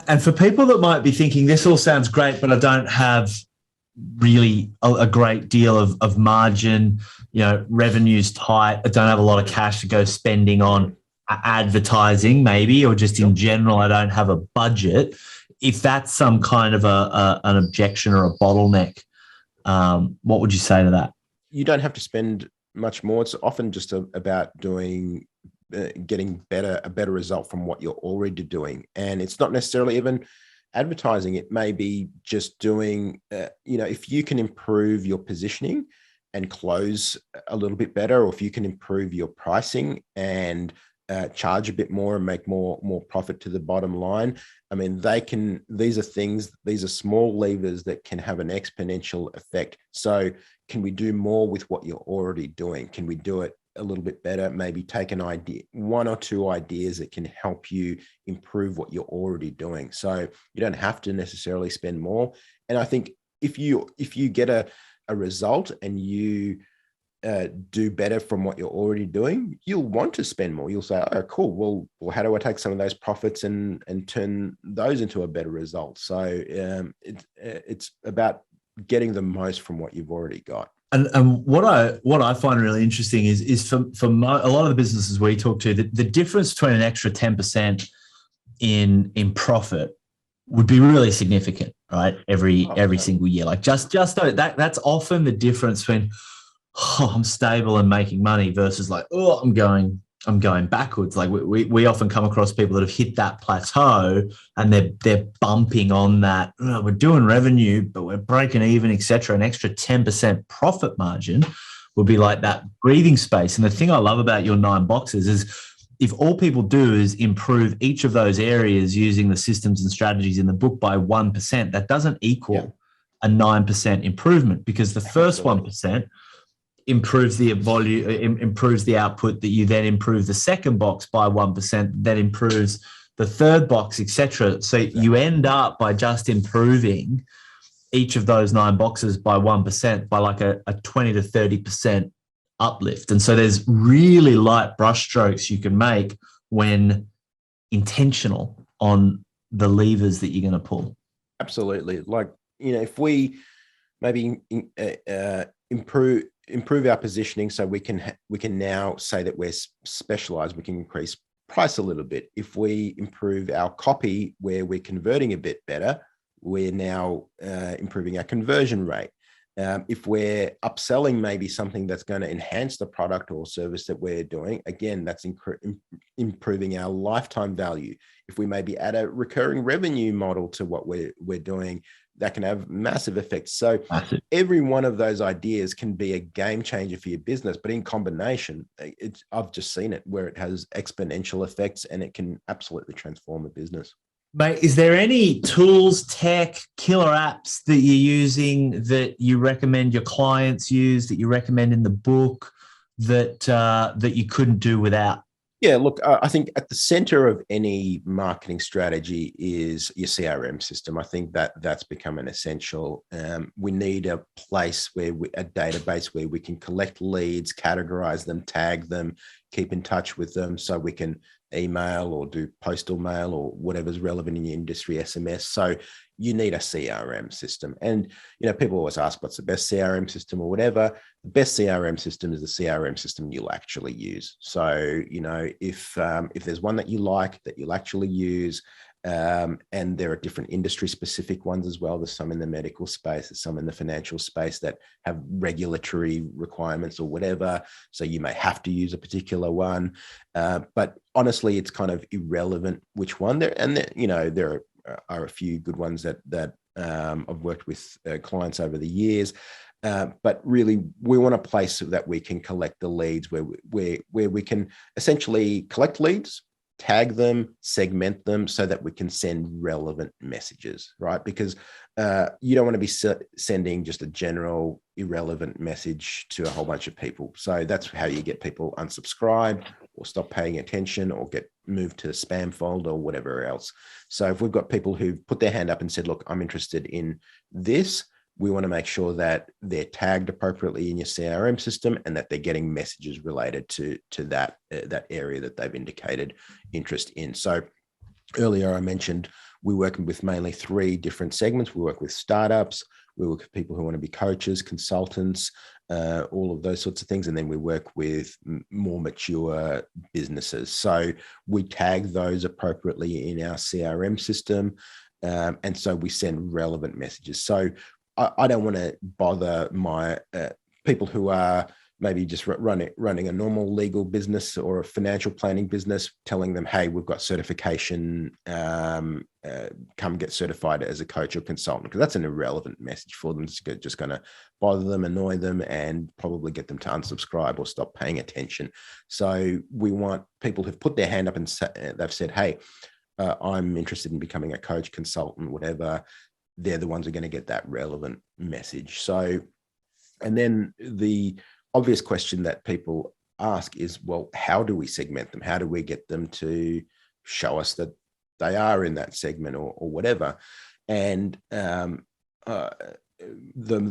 A: And for people that might be thinking, this all sounds great, but I don't have really a great deal of margin, revenue's tight, I don't have a lot of cash to go spending on advertising maybe, or just in general, I don't have a budget. If that's some kind of an objection or a bottleneck, what would you say to that?
B: You don't have to spend much more. It's often just about getting a better result from what you're already doing. And it's not necessarily even advertising. It may be just doing, if you can improve your positioning and close a little bit better, or if you can improve your pricing and charge a bit more and make more profit to the bottom line. I mean, these are small levers that can have an exponential effect. So can we do more with what you're already doing? Can we do it a little bit better? Maybe take one or two ideas that can help you improve what you're already doing. So you don't have to necessarily spend more. And I think if you get a result and you do better from what you're already doing, you'll want to spend more. You'll say, oh, cool. Well, how do I take some of those profits and turn those into a better result? So it's about getting the most from what you've already got.
A: And what I find really interesting is for a lot of the businesses we talk to, the difference between an extra 10% in profit would be really significant, right? Every single year. Like just that's often the difference between, I'm stable and making money versus like, I'm going backwards. Like we often come across people that have hit that plateau and they're bumping on that. We're doing revenue, but we're breaking even, etc. An extra 10% profit margin would be like that breathing space. And the thing I love about your 9 boxes is if all people do is improve each of those areas using the systems and strategies in the book by 1%, that doesn't equal a 9% improvement, because the first 1% improves the volume, improves the output, that you then improve the second box by 1%, that improves the third box, etc. So you end up by just improving each of those 9 boxes by 1% by like a 20 to 30% uplift. And so there's really light brushstrokes you can make when intentional on the levers that you're going to pull.
B: Absolutely. Like, if we maybe improve our positioning, so we can now say that we're specialized, we can increase price a little bit. If we improve our copy where we're converting a bit better, we're now improving our conversion rate. If we're upselling maybe something that's going to enhance the product or service that we're doing, again, that's improving our lifetime value. If we maybe add a recurring revenue model to what we're doing, that can have massive effects. So every one of those ideas can be a game changer for your business, but in combination, I've just seen it where it has exponential effects and it can absolutely transform a business.
A: Mate, is there any tools, tech, killer apps that you're using that you recommend your clients use, that you recommend in the book that you couldn't do without?
B: Yeah, look, I think at the center of any marketing strategy is your CRM system. I think that's become an essential. We need a place a database where we can collect leads, categorize them, tag them, keep in touch with them, so we can email or do postal mail or whatever's relevant in your industry, SMS. So you need a CRM system. And, people always ask, what's the best CRM system or whatever? The best CRM system is the CRM system you'll actually use. So, if there's one that you like, that you'll actually use, and there are different industry specific ones as well. There's some in the medical space, there's some in the financial space that have regulatory requirements or whatever. So you may have to use a particular one. But honestly, it's kind of irrelevant which one there. And there are a few good ones that I've worked with clients over the years. But really, we want a place that we can collect the leads, where we can essentially collect leads, tag them, segment them, so that we can send relevant messages, right? Because you don't want to be sending just a general irrelevant message to a whole bunch of people. So that's how you get people unsubscribe or stop paying attention or get moved to spam folder or whatever else. So if we've got people who put their hand up and said, look, I'm interested in this, we want to make sure that they're tagged appropriately in your CRM system and that they're getting messages related to that area that they've indicated interest in. So earlier I mentioned we're working with mainly 3 different segments. We work with startups, we work with people who want to be coaches, consultants, all of those sorts of things. And then we work with more mature businesses. So we tag those appropriately in our CRM system. And so we send relevant messages. So I don't want to bother my people who are maybe just running a normal legal business or a financial planning business, telling them, hey, we've got certification, come get certified as a coach or consultant, because that's an irrelevant message for them. It's just going to bother them, annoy them, and probably get them to unsubscribe or stop paying attention. So we want people who've put their hand up and they've said, hey, I'm interested in becoming a coach, consultant, whatever. They're the ones who are going to get that relevant message. So, and then the obvious question that people ask is, well, how do we segment them? How do we get them to show us that they are in that segment or whatever? And the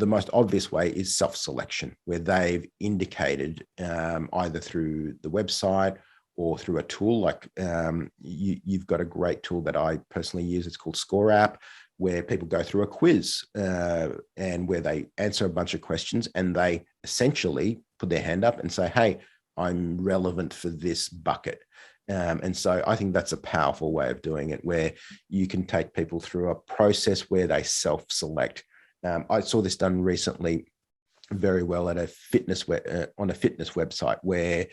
B: most obvious way is self-selection, where they've indicated either through the website or through a tool like you've got a great tool that I personally use. It's called Score App, where people go through a quiz and where they answer a bunch of questions and they essentially put their hand up and say, hey, I'm relevant for this bucket. And so I think that's a powerful way of doing it, where you can take people through a process where they self-select. I saw this done recently very well at a fitness on a fitness website where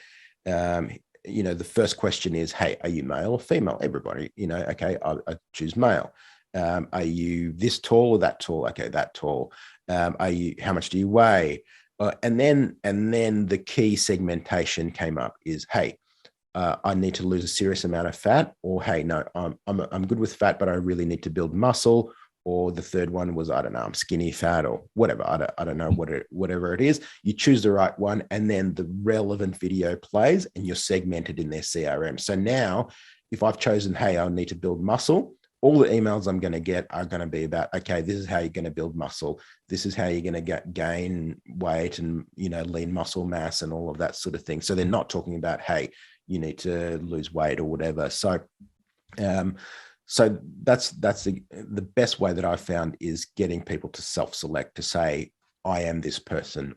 B: the first question is, hey, are you male or female? Everybody, okay, I choose male. Are you this tall or that tall? Okay, that tall. How much do you weigh? And then the key segmentation came up is, hey, I need to lose a serious amount of fat, or hey, no, I'm good with fat, but I really need to build muscle. Or the third one was, I don't know, I'm skinny fat or whatever. I don't know whatever it is. You choose the right one, and then the relevant video plays, and you're segmented in their CRM. So now, if I've chosen, hey, I need to build muscle, all the emails I'm going to get are going to be about, okay, this is how you're going to build muscle. This is how you're going to gain weight and, lean muscle mass and all of that sort of thing. So they're not talking about, hey, you need to lose weight or whatever. So, that's the best way that I've found is getting people to self-select, to say, I am this person,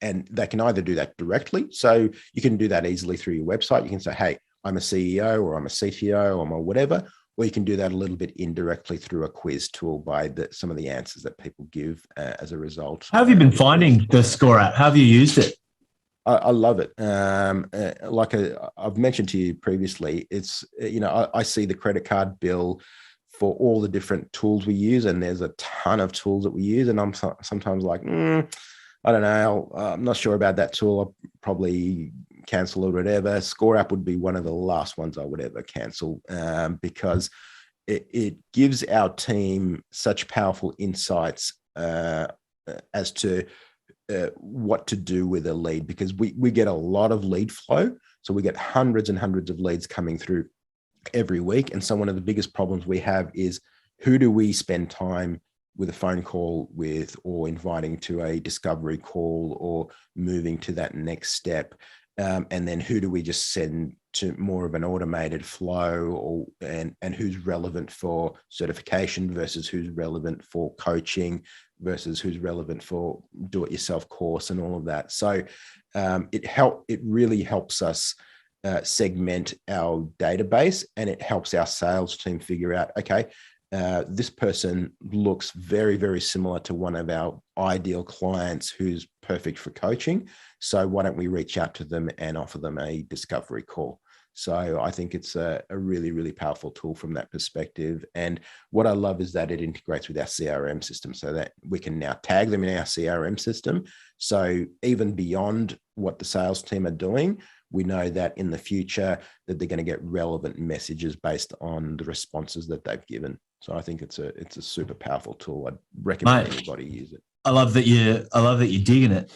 B: and they can either do that directly. So you can do that easily through your website. You can say, hey, I'm a CEO or I'm a CTO or I'm a whatever. Or you can do that a little bit indirectly through a quiz tool by some of the answers that people give as a result.
A: How have you been finding the Score app? How have you used it?
B: I love it. Like I've mentioned to you previously, it's, I see the credit card bill for all the different tools we use, and there's a ton of tools that we use. And I'm sometimes like, I don't know, I'm not sure about that tool. I'll probably cancel or whatever. Score App would be one of the last ones I would ever cancel because it gives our team such powerful insights as to what to do with a lead, because we get a lot of lead flow. So we get hundreds and hundreds of leads coming through every week. And so one of the biggest problems we have is, who do we spend time with a phone call with, or inviting to a discovery call, or moving to that next step? And then who do we just send to more of an automated flow, and who's relevant for certification versus who's relevant for coaching versus who's relevant for do-it-yourself course and all of that. So it really helps us segment our database, and it helps our sales team figure out, okay, this person looks very, very similar to one of our ideal clients who's perfect for coaching. So why don't we reach out to them and offer them a discovery call? So I think it's a really, really powerful tool from that perspective. And what I love is that it integrates with our CRM system, so that we can now tag them in our CRM system. So even beyond what the sales team are doing, we know that in the future that they're going to get relevant messages based on the responses that they've given. So I think it's a super powerful tool. I'd recommend anybody use it.
A: I love that you're digging it.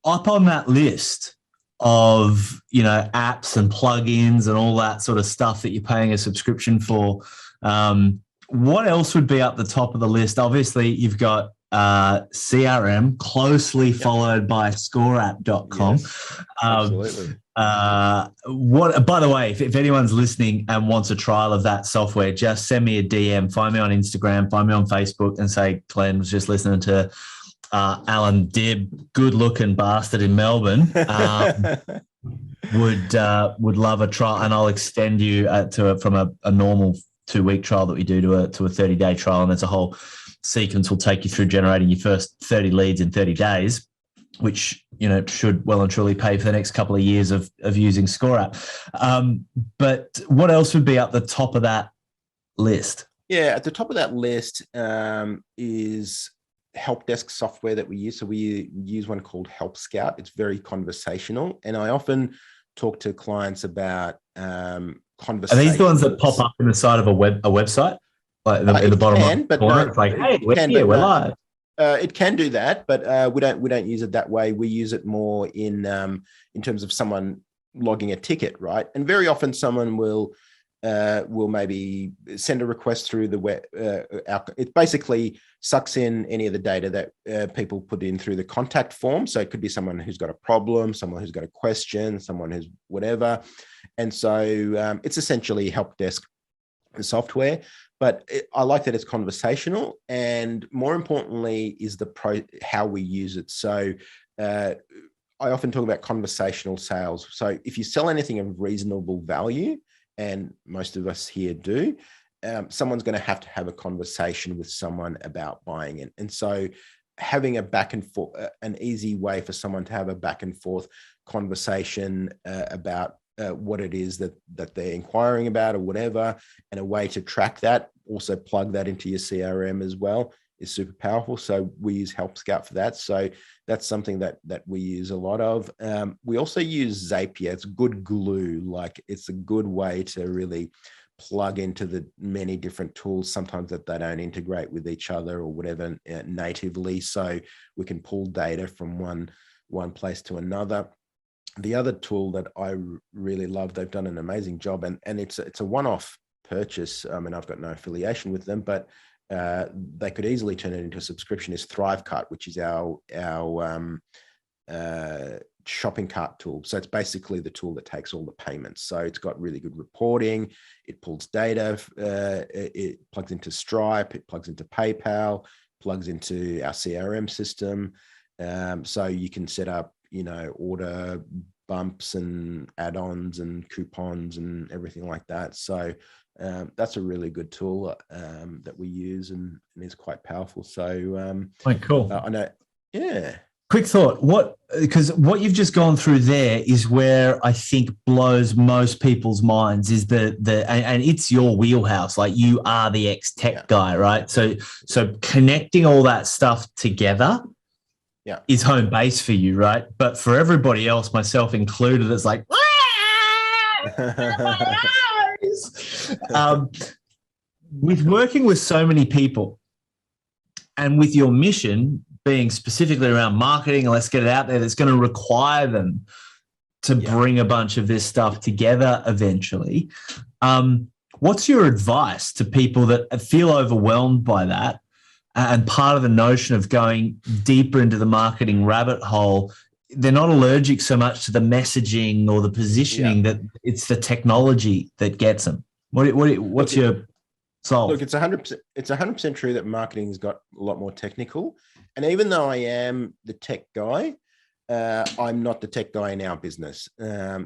A: Up on that list of apps and plugins and all that sort of stuff that you're paying a subscription for, what else would be up the top of the list? Obviously, you've got CRM, closely followed by scoreapp.com.
B: Yes, absolutely.
A: What, by the way, if anyone's listening and wants a trial of that software, just send me a DM, find me on Instagram, find me on Facebook, and say, Glenn was just listening to Allan Dib, good looking bastard in Melbourne. Would love a trial, and I'll extend you from a normal 2-week trial that we do to a 30-day trial, and there's a whole sequence will take you through generating your first 30 leads in 30 days, which should well and truly pay for the next couple of years of using ScoreApp. But what else would be up the top of that list?
B: Yeah, at the top of that list is help desk software that we use. So we use one called Help Scout. It's very conversational, and I often talk to clients about conversations.
A: Are these the ones that pop up in the side of a website, like in the bottom corner? It's like, hey, we're here, we're live.
B: It can do that, but we don't use it that way. We use it more in terms of someone logging a ticket, right? And very often someone will maybe send a request through the web. It basically sucks in any of the data that people put in through the contact form. So it could be someone who's got a problem, someone who's got a question, someone who's whatever. And so it's essentially help desk software. But I like that it's conversational, and more importantly is how we use it. So I often talk about conversational sales. So if you sell anything of reasonable value, and most of us here do, someone's going to have a conversation with someone about buying it. And so having a back and forth, an easy way for someone to have a back and forth conversation about what it is that they're inquiring about or whatever, and a way to track that, also plug that into your CRM as well, is super powerful. So we use Help Scout for that. So that's something that we use a lot of. We also use Zapier. It's good glue. Like, it's a good way to really plug into the many different tools, sometimes that they don't integrate with each other or whatever natively. So we can pull data from one place to another. The other tool that I really love, they've done an amazing job, and it's a one-off purchase. I mean, I've got no affiliation with them, but they could easily turn it into a subscription, is ThriveCart, which is our shopping cart tool. So it's basically the tool that takes all the payments. So it's got really good reporting. It pulls data. It plugs into Stripe. It plugs into PayPal. Plugs into our CRM system. So you can set up, order bumps and add-ons and coupons and everything like that. So that's a really good tool that we use, and is quite powerful. So
A: quite cool.
B: I know. Yeah.
A: Quick thought. Because what you've just gone through there is where I think blows most people's minds, is and it's your wheelhouse. Like, you are the ex-tech guy, right? So connecting all that stuff together is home base for you, right? But for everybody else, myself included, it's like, with working with so many people, and with your mission being specifically around marketing, and let's get it out there, that's going to require them to bring a bunch of this stuff together eventually. What's your advice to people that feel overwhelmed by that? And part of the notion of going deeper into the marketing rabbit hole, they're not allergic so much to the messaging or the positioning, that it's the technology that gets them. What's your solve?
B: Look, it's 100%. It's 100% true that marketing's got a lot more technical. And even though I am the tech guy, I'm not the tech guy in our business.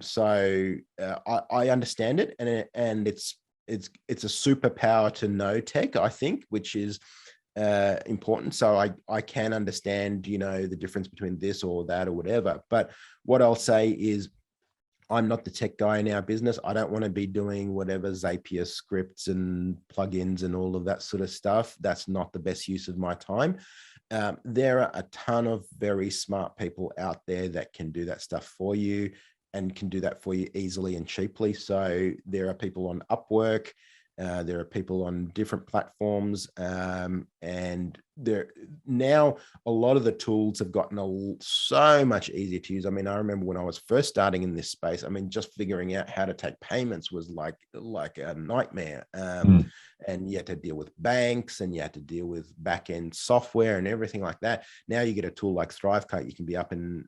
B: So I understand it, and it's a superpower to know tech, I think, which is important. So I can understand, the difference between this or that or whatever. But what I'll say is, I'm not the tech guy in our business. I don't want to be doing whatever Zapier scripts and plugins and all of that sort of stuff. That's not the best use of my time. There are a ton of very smart people out there that can do that stuff for you, and can do that for you easily and cheaply. So there are people on Upwork. There are people on different platforms, and there now a lot of the tools have gotten so much easier to use. I mean, I remember when I was first starting in this space, I mean, just figuring out how to take payments was like a nightmare. And you had to deal with banks, and you had to deal with back-end software and everything like that. Now you get a tool like Thrivecart, you can be up and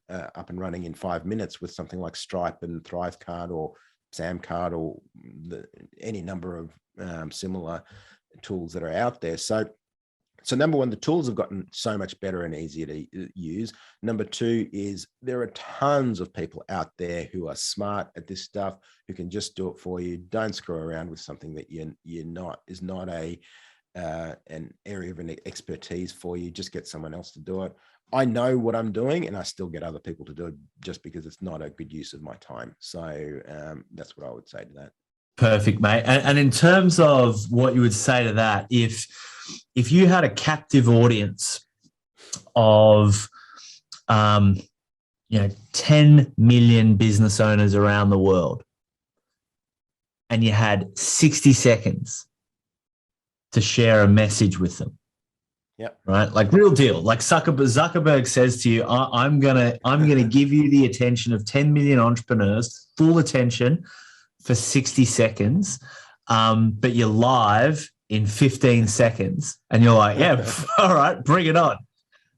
B: running in 5 minutes with something like Stripe and Thrivecart or Samcart or any number of similar tools that are out there. So number one, the tools have gotten so much better and easier to use. Number two is there are tons of people out there who are smart at this stuff, who can just do it for you. Don't screw around with something that is not an area of an expertise for you. Just get someone else to do it. I know what I'm doing, and I still get other people to do it just because it's not a good use of my time. So that's what I would say to that.
A: Perfect, mate. And in terms of what you would say to that, if you had a captive audience of 10 million business owners around the world, and you had 60 seconds to share a message with them.
B: Yep.
A: Right. Like real deal. Like Zuckerberg says to you, I'm gonna give you the attention of 10 million entrepreneurs, full attention for 60 seconds. But you're live in 15 seconds, and you're like, yeah, all right, bring it on.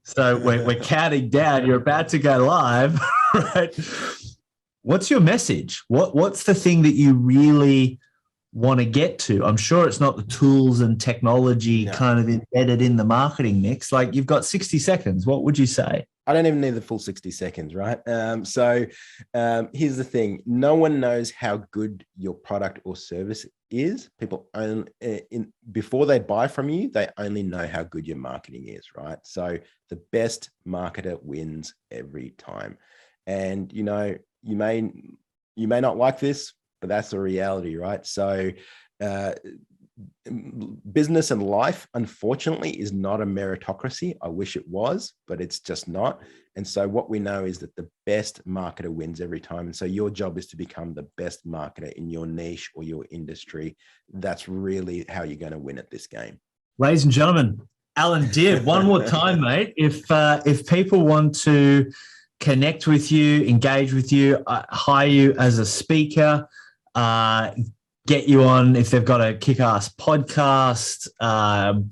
A: So we're counting down. You're about to go live, right? What's your message? What's the thing that you really want to get to? I'm sure it's not the tools and technology kind of embedded in the marketing mix. Like, you've got 60 seconds. What would you say?
B: I don't even need the full 60 seconds, right? So here's the thing. No one knows how good your product or service is. People before they buy from you, they only know how good your marketing is, right? So the best marketer wins every time. And, you may not like this, but that's the reality, right? So business and life, unfortunately, is not a meritocracy. I wish it was, but it's just not. And so what we know is that the best marketer wins every time. And so your job is to become the best marketer in your niche or your industry. That's really how you're going to win at this game.
A: Ladies and gentlemen, Allan Dib, one more time, mate. If people want to connect with you, engage with you, hire you as a speaker, get you on if they've got a kick-ass podcast,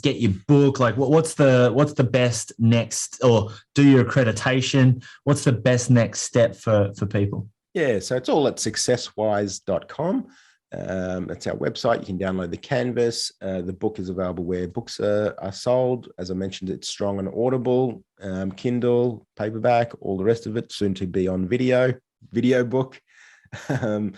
A: get your book. Like, what's the best next, or do your accreditation? What's the best next step for people?
B: Yeah, so it's all at successwise.com. That's our website. You can download the canvas. The book is available where books are sold. As I mentioned, it's strong on Audible, Kindle, paperback, all the rest of it, soon to be on video book. I'd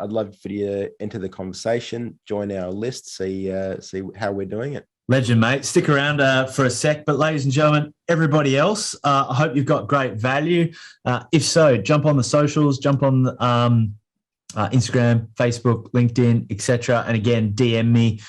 B: love for you to enter the conversation, join our list, see how we're doing it.
A: Legend, mate. Stick around for a sec. But ladies and gentlemen, everybody else, I hope you've got great value. If so, jump on the socials, jump on Instagram, Facebook, LinkedIn, etc. And again, DM me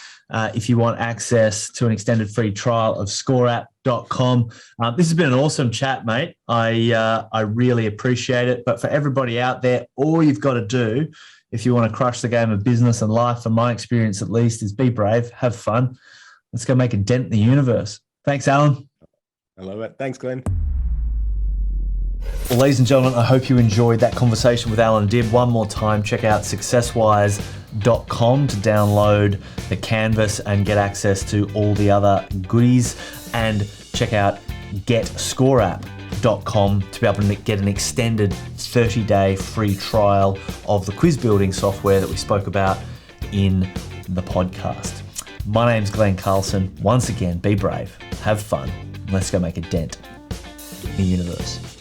A: if you want access to an extended free trial of scoreapp.com. This has been an awesome chat, mate. I really appreciate it. But for everybody out there, all you've got to do if you want to crush the game of business and life, from my experience at least, is be brave, have fun. Let's go make a dent in the universe. Thanks, Allan.
B: I love it. Thanks, Glenn.
A: Well, ladies and gentlemen, I hope you enjoyed that conversation with Allan Dib. One more time, check out Successwise.com to download the canvas and get access to all the other goodies. And check out GetScoreApp.com to be able to get an extended 30-day free trial of the quiz building software that we spoke about in the podcast. My name's Glenn Carlson. Once again, be brave, have fun, and let's go make a dent in the universe.